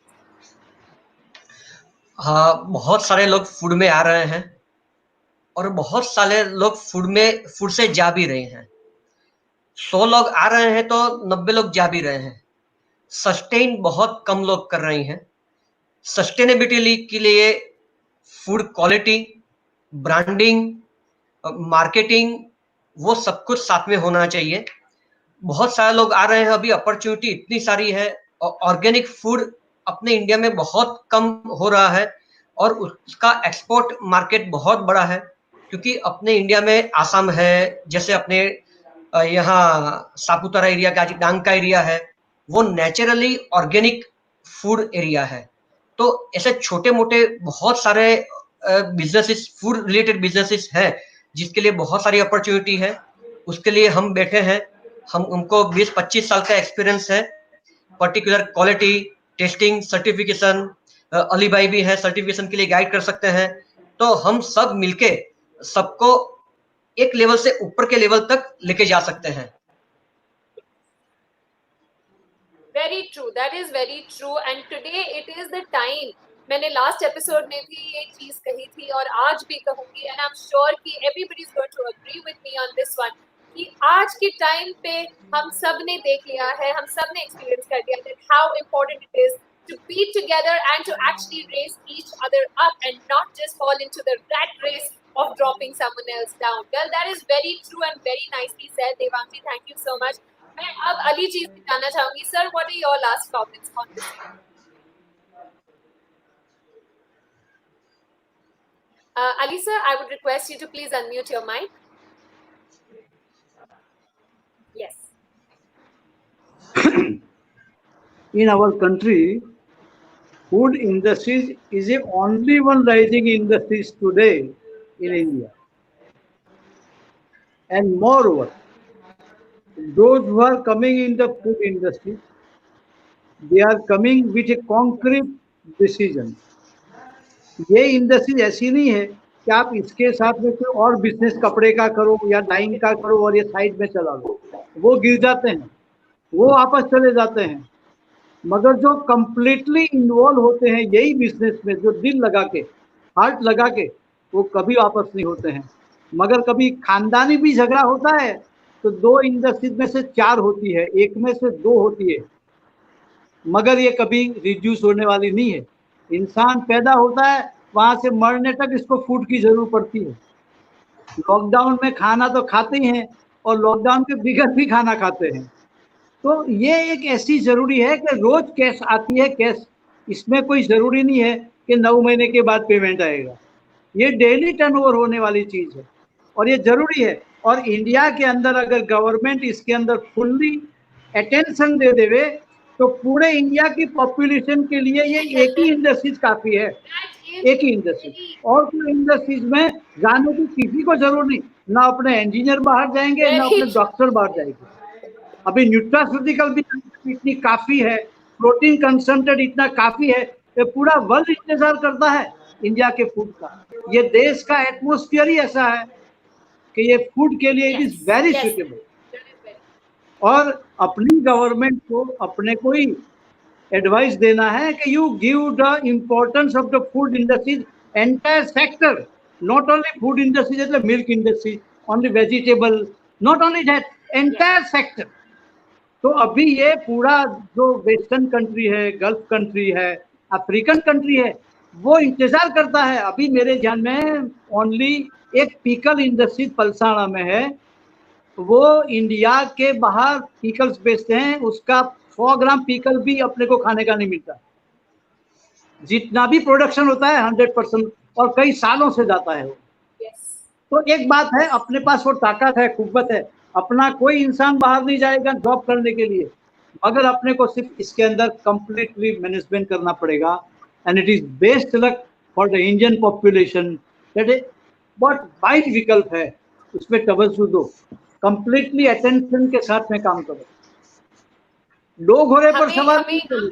हाँ, बहुत सारे लोग food में आ रहे हैं और बहुत सारे लोग फूड से जा भी रहे हैं। 100 लोग आ रहे हैं तो 90 लोग जा भी रहे हैं। सस्टेन बहुत कम लोग कर रहे हैं। सस्टेनेबिलिटी के लिए फूड क्वालिटी, ब्रांडिंग, मार्केटिंग, वो सब कुछ साथ में होना चाहिए। बहुत सारे लोग आ रहे हैं, अभी अपॉर्चुनिटी इतनी सारी है। ऑर्गेनिक फूड अपने इंडिया में बहुत कम हो रहा है और उसका एक्सपोर्ट मार्केट बहुत बड़ा है, क्योंकि अपने इंडिया में आसाम है, जैसे अपने यहाँ सापुतारा एरिया का डांग का एरिया है, वो नेचुरली ऑर्गेनिक फूड एरिया है। तो ऐसे छोटे मोटे बहुत सारे बिजनेसेस, फूड रिलेटेड बिजनेसेस हैं जिसके लिए बहुत सारी अपॉर्चुनिटी है। उसके लिए हम बैठे हैं। हमको 20-25 साल का एक्सपीरियंस है particular quality, testing, certification. Ali भाई भी है, सर्टिफिकेशन के लिए गाइड कर सकते हैं। तो हम सब मिलके सबको एक लेवल से ऊपर के लेवल तक लेके जा सकते हैं। Very true, that is very true. And today it is the time. मैंने लास्ट एपिसोड में भी ये चीज कही थी और आज भी कहूंगी, and I'm sure कि everybody is going to agree with me on this one, कि आज के टाइम पे हम सब ने देख लिया है, हम सब ने एक्सपीरियंस कर लिया that how important it is to be together and to actually raise each other up and not just fall into the rat race of dropping someone else down. Well, that is very true and very nicely said, Devangji. Thank you so much. मैं अब अली जी से जानना चाहूंगी, sir, what are your last comments on this? Ali sir, I would request you to please unmute your mic. Yes. In our country, food industries is the only one rising industries today in India. And moreover, those who are coming in the food industry, they are coming with a concrete decision. ये industry ऐसी नहीं है कि आप इसके साथ में कोई और बिजनेस कपड़े का करो या डाइंग का करो और ये साइड में चला लो, वो गिर जाते हैं, वो वापस चले जाते हैं। मगर जो कंप्लीटली इन्वॉल्व होते हैं यही बिजनेस में, जो दिल लगा के, हार्ट लगा के, वो कभी वापस नहीं होते हैं। मगर कभी खानदानी भी झगड़ा होता है तो 2 इंडस्ट्रीज में से 4 होती है, 1 में से 2 होती है, मगर ये कभी रिड्यूस होने वाली नहीं है। इंसान पैदा होता है, वहां से मरने तक इसको फूड की जरूरत पड़ती है। लॉकडाउन में खाना तो खाते ही हैं और लॉकडाउन के बगैर भी खाना खाते हैं। तो ये एक ऐसी जरूरी है कि रोज कैश आती है, कैश, इसमें कोई जरूरी नहीं है कि 9 महीने के बाद पेमेंट आएगा। ये डेली टर्नओवर होने वाली चीज है और ये जरूरी है। और इंडिया के अंदर अगर गवर्नमेंट इसके अंदर फुल्ली अटेंशन दे देवे तो पूरे इंडिया की पॉपुलेशन के लिए ये एक ही इंडस्ट्रीज काफी है, एक ही इंडस्ट्री। और कोई इंडस्ट्रीज में जाने की किसी को जरूरत नहीं, ना अपने इंजीनियर बाहर जाएंगे ना अपने डॉक्टर बाहर जाएंगे। अभी न्यूट्रास्यूटिकल भी इतनी काफी है, प्रोटीन कंसंट्रेट इतना काफी है कि पूरा वर्ल्ड इंतजार करता है इंडिया के फूड का। ये देश का एटमोस्फियर ही ऐसा है कि ये फूड के लिए इट इज वेरी सुटेबल। और अपनी गवर्नमेंट को अपने को ही एडवाइस देना है कि you give the importance of the food industries entire sector, not only food industries मतलब milk industry, only vegetable, not only that, entire sector. तो अभी ये पूरा जो वेस्टर्न कंट्री है, गल्फ कंट्री है, अफ्रीकन कंट्री है, वो इंतजार करता है। अभी मेरे ध्यान में ओनली एक पिकल इंडस्ट्री पलसाना में है, वो इंडिया के बाहर पिकल्स बेचते हैं, उसका 100 ग्राम पिकल भी अपने को खाने का नहीं मिलता। जितना भी प्रोडक्शन होता है 100% और कई सालों से जाता है वो। तो एक बात है, अपने पास वो ताकत है, कुव्वत है, अपना कोई इंसान बाहर नहीं जाएगा जॉब करने के लिए, मगर अपने को सिर्फ इसके अंदर कंप्लीटली मैनेजमेंट करना पड़ेगा। And it is best luck for the Indian population, that is बहुत वाइड विकल्प है, उसमें तवज्जो दो, कंप्लीटली अटेंशन के साथ में काम करो। लोग हो रहे पर हमें सवाल हमें नहीं करो।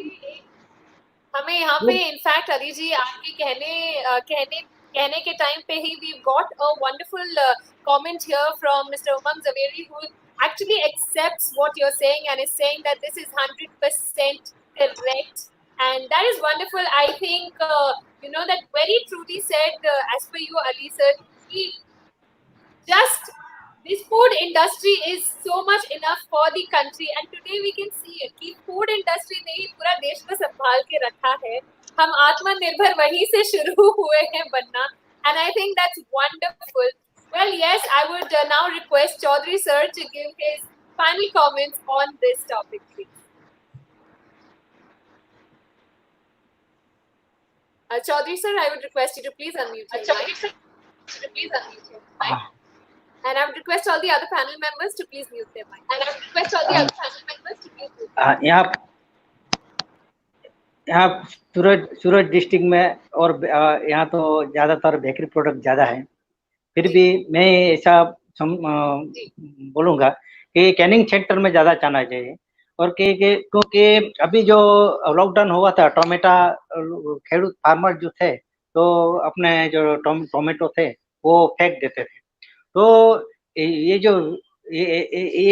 हमें यहाँ पे इनफैक्ट अली जी आपके कहने के टाइम पे ही we got a wonderful comment here from Mr. Umang Zaveri, who actually accepts what you're saying and is saying that this is 100% correct, and that is wonderful. I think that very truly said, as per you, Ali sir, just this food industry is so much enough for the country, and today we can see it कि food industry ने ही पूरा देश को संभाल के रखा है। हम आत्मनिर्भर वहीं से शुरू हुए हैं बनना, and I think that's wonderful. Well, yes, I would now request Chaudhary sir to give his final comments on this topic, please. Chaudhary sir, I would request you to please unmute your mic. And I would request all the other panel members to please mute their mic. यहाँ सूरत district में और यहाँ तो ज़्यादातर bakery product ज़्यादा है, फिर भी मैं ऐसा बोलूँगा कि कैनिंग सेक्टर में ज़्यादा जाना चाहिए, और क्योंकि अभी जो लॉकडाउन हुआ था, टोमेटो खेडूत फार्मर जो थे तो अपने जो टोमेटो थे वो फेंक देते थे, तो ये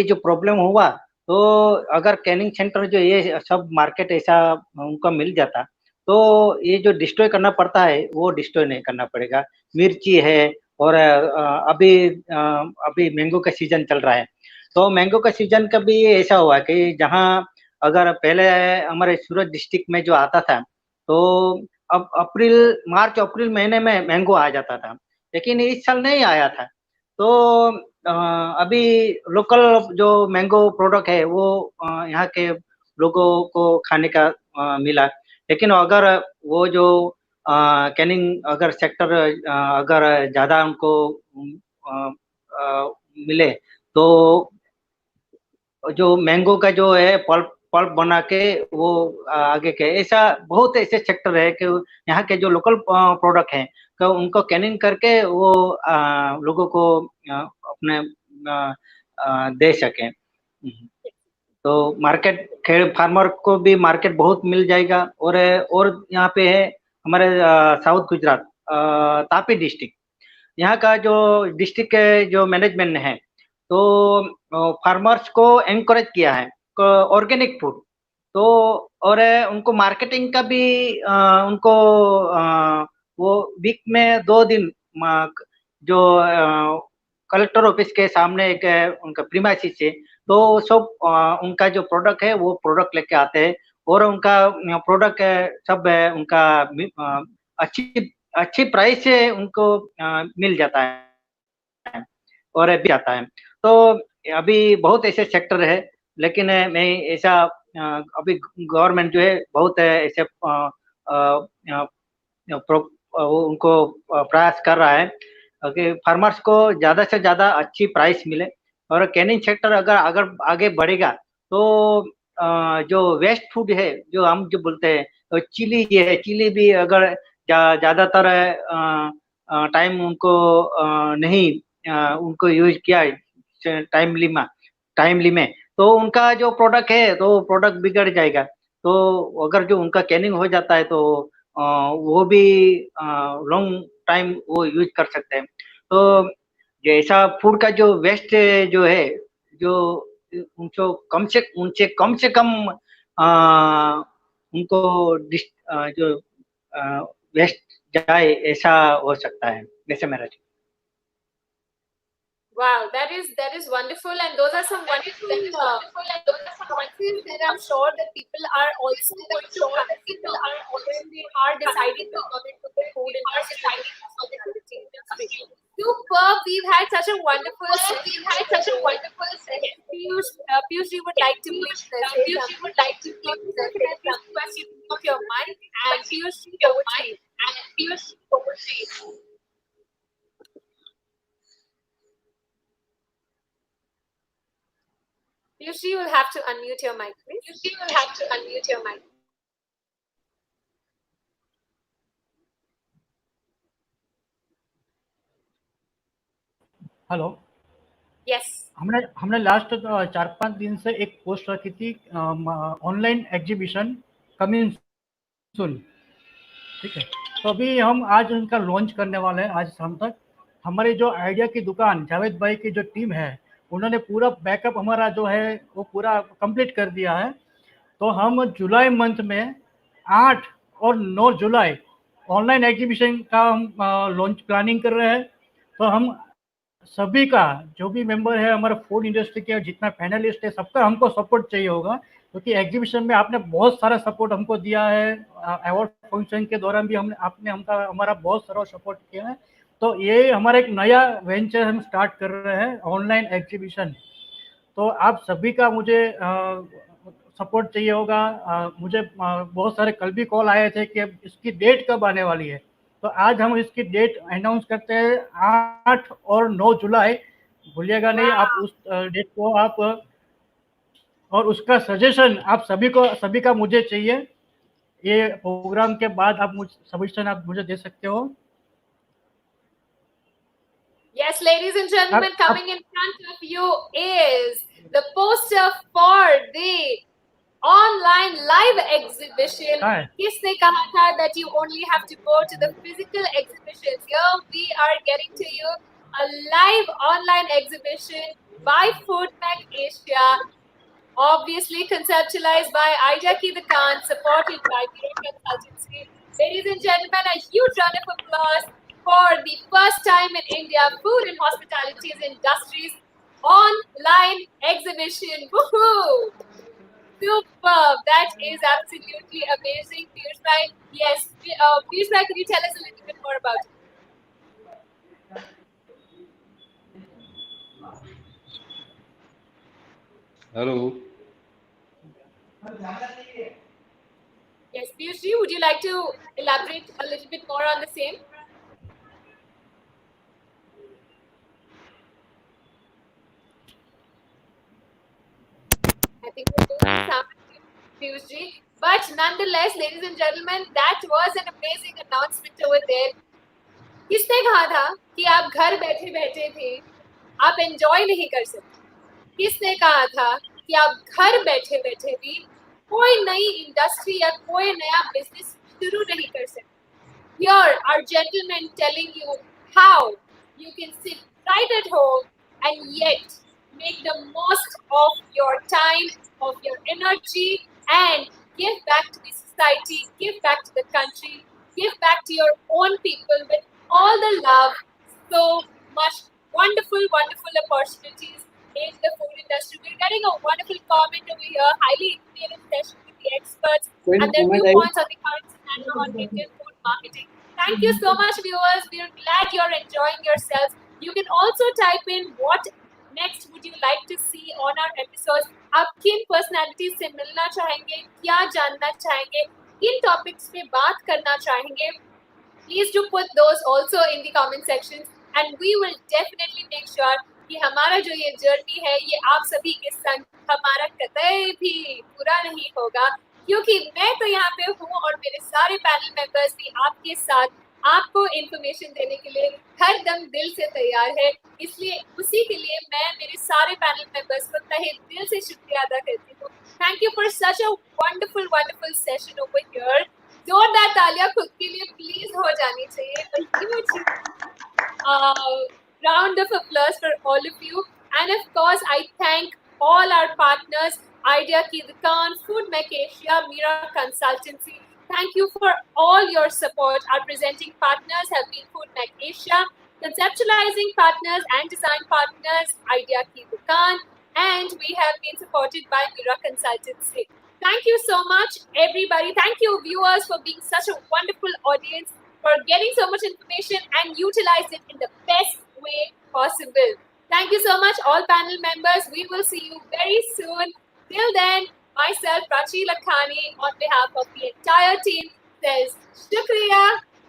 जो प्रॉब्लम हुआ, तो अगर कैनिंग सेंटर जो ये सब मार्केट ऐसा उनको मिल जाता तो ये जो डिस्ट्रॉय करना पड़ता है वो डिस्ट्रॉय नहीं करना पड़ेगा। मिर्ची है और अभी मैंगो का सीजन चल रहा है, तो मैंगो का सीजन का भी ऐसा हुआ कि जहाँ अगर पहले हमारे सूरत डिस्ट्रिक्ट में जो आता था तो अब मार्च अप्रैल महीने में मैंगो आ जाता था, लेकिन इस साल नहीं आया था। तो अभी लोकल जो मैंगो प्रोडक्ट है वो यहाँ के लोगों को खाने का मिला, लेकिन अगर वो जो कैनिंग अगर सेक्टर अगर ज़्यादा उनको मिले तो जो मैंगो का जो है पल्प बना के वो आगे के ऐसा बहुत ऐसे सेक्टर है कि यहाँ के जो लोकल प्रोडक्ट हैं तो उनको कैनिंग करके वो लोगों को अपने दे सकें। तो मार्केट फार्मर को भी मार्केट बहुत मिल जाएगा। और यहाँ पे है हमारे साउथ गुजरात तापी डिस्ट्रिक्ट, यहाँ का जो डिस्ट्रिक्ट के जो मैनेजमेंट है तो फार्मर्स को एनकरेज किया है ऑर्गेनिक फूड, तो और उनको मार्केटिंग का भी उनको वो वीक में 2 दिन जो कलेक्टर ऑफिस के सामने एक उनका प्रीमाइसिस है, तो सब उनका जो प्रोडक्ट है वो प्रोडक्ट लेके आते हैं और उनका प्रोडक्ट सब उनका अच्छी प्राइस से उनको मिल जाता है और भी आता है। तो अभी बहुत ऐसे सेक्टर है, लेकिन मैं ऐसा अभी गवर्नमेंट जो है बहुत ऐसे उनको प्रयास कर रहा है कि फार्मर्स को ज़्यादा से ज़्यादा अच्छी प्राइस मिले, और कैनिंग सेक्टर अगर आगे बढ़ेगा तो जो वेस्ट फूड है जो हम जो बोलते हैं तो चिली ये है, चिली भी अगर ज़्यादातर टाइम उनको नहीं उनको यूज किया टाइमली में तो उनका जो प्रोडक्ट है तो प्रोडक्ट बिगड़ जाएगा। तो अगर जो उनका कैनिंग हो जाता है तो वो भी लॉन्ग टाइम वो यूज कर सकते हैं। तो जैसा फूड का जो वेस्ट जो है जो उनको उनसे कम से कम उनको जो वेस्ट जाए ऐसा हो सकता है, वैसे मेरा। Wow, that is wonderful, and those are some wonderful points that I'm sure that people are also going to consider when they are deciding to come into the food industry. Superb! We've had such a wonderful session. Piyush, you would like to please request you to mute your mic, and Piyush, over to you. Piyush, you will have to unmute your mic, please. Hello, Yes. हमने last 4-5 दिन से एक post रखी थी, online exhibition coming soon, ठीक है। तो अभी हम आज उनका लॉन्च करने वाले हैं, आज शाम तक। हमारी जो आइडिया की दुकान, जावेद भाई की जो टीम है, उन्होंने पूरा बैकअप हमारा जो है वो पूरा कंप्लीट कर दिया है। तो हम जुलाई मंथ में 8 और 9 जुलाई ऑनलाइन एग्जीबिशन का हम लॉन्च प्लानिंग कर रहे हैं। तो हम सभी का जो भी मेंबर है हमारे फूड इंडस्ट्री के, जितना पैनलिस्ट है, सबका हमको सपोर्ट चाहिए होगा, क्योंकि एग्जीबिशन में आपने बहुत सारा सपोर्ट हमको दिया है। अवार्ड फंक्शन के दौरान भी आपने हमारा बहुत सारा सपोर्ट किया है। तो ये हमारा एक नया वेंचर हम स्टार्ट कर रहे हैं, ऑनलाइन एग्जीबिशन। तो आप सभी का मुझे सपोर्ट चाहिए होगा। मुझे बहुत सारे कल भी कॉल आए थे कि अब इसकी डेट कब आने वाली है। तो आज हम इसकी डेट अनाउंस करते हैं, 8 और 9 जुलाई, भूलिएगा नहीं आप उस डेट को आप। और उसका सजेशन आप सभी का मुझे चाहिए। ये प्रोग्राम के बाद आप सजेशन आप मुझे दे सकते हो। Yes, ladies and gentlemen, coming in front of you is the poster for the online live exhibition. Kisne kaha tha that you only have to go to the physical exhibitions? Here we are getting to you a live online exhibition by Foodmac Asia, obviously conceptualized by Aida Ki Dukaan, supported by Mira Consultancy. Ladies and gentlemen, a huge round of applause for the first time in India, food and hospitality industries online exhibition. Woohoo! Superb! That is absolutely amazing, Piyush bhai. Yes, Piyush bhai, could you tell us a little bit more about it? Hello. Yes, Piyush ji, would you like to elaborate a little bit more on the same? I think we're losing sound, Piyush ji. But nonetheless, ladies and gentlemen, that was an amazing announcement over there. किसने कहा था कि आप घर बैठे बैठे थे आप एंजॉय नहीं कर सकते? किसने कहा था कि आप घर बैठे बैठे भी कोई नई इंडस्ट्री या कोई नया बिजनेस शुरू नहीं कर सकते? Here are gentlemen telling you how you can sit right at home and yet make the most of your time, of your energy, and give back to the society, give back to the country, give back to your own people with all the love. So much wonderful, wonderful opportunities in the food industry. We're getting a wonderful comment over here, highly informative session with the experts and their viewpoints on the current scenario on Indian food marketing. Thank you so much, viewers. We're glad you're enjoying yourselves. You can also type in what next would you like to see on our episodes. आप किन personalities से मिलना चाहेंगे, क्या जानना चाहेंगे, किन topics पे बात करना चाहेंगे? Please do put those also in the comment sections and we will definitely make sure कि हमारा जो ये जर्नी है ये आप सभी के संग हमारा कतई भी पूरा नहीं होगा, क्योंकि मैं तो यहाँ पे हूँ और मेरे सारे पैनल मेंबर्स भी आपके साथ आपको इन्फॉर्मेशन देने के लिए हर दम दिल से तैयार है। इसलिए उसी के लिए मैं मेरे सारे पैनल मेंबर्स को तहे दिल से शुक्रिया अदा करती हूँ। Thank you for such a wonderful wonderful session over here. जोरदार तालियां खुद के लिए प्लीज हो जानी चाहिए। A huge round of applause for all of you, and of course I thank all our partners, Idea Ki Dukaan, Foodmac Asia, Mira Consultancy. Thank you for all your support. Our presenting partners have been Foodmac Asia, conceptualizing partners and design partners, Idea Ki Dukaan, and we have been supported by Mira Consultancy. Thank you so much, everybody. Thank you, viewers, for being such a wonderful audience, for getting so much information and utilize it in the best way possible. Thank you so much, all panel members. We will see you very soon. Till then, myself, Prachi Lakhani, on behalf of the entire team, says Shukriya.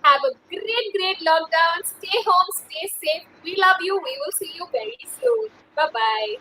Have a great lockdown. Stay home, stay safe. We love you. We will see you very soon. Bye-bye.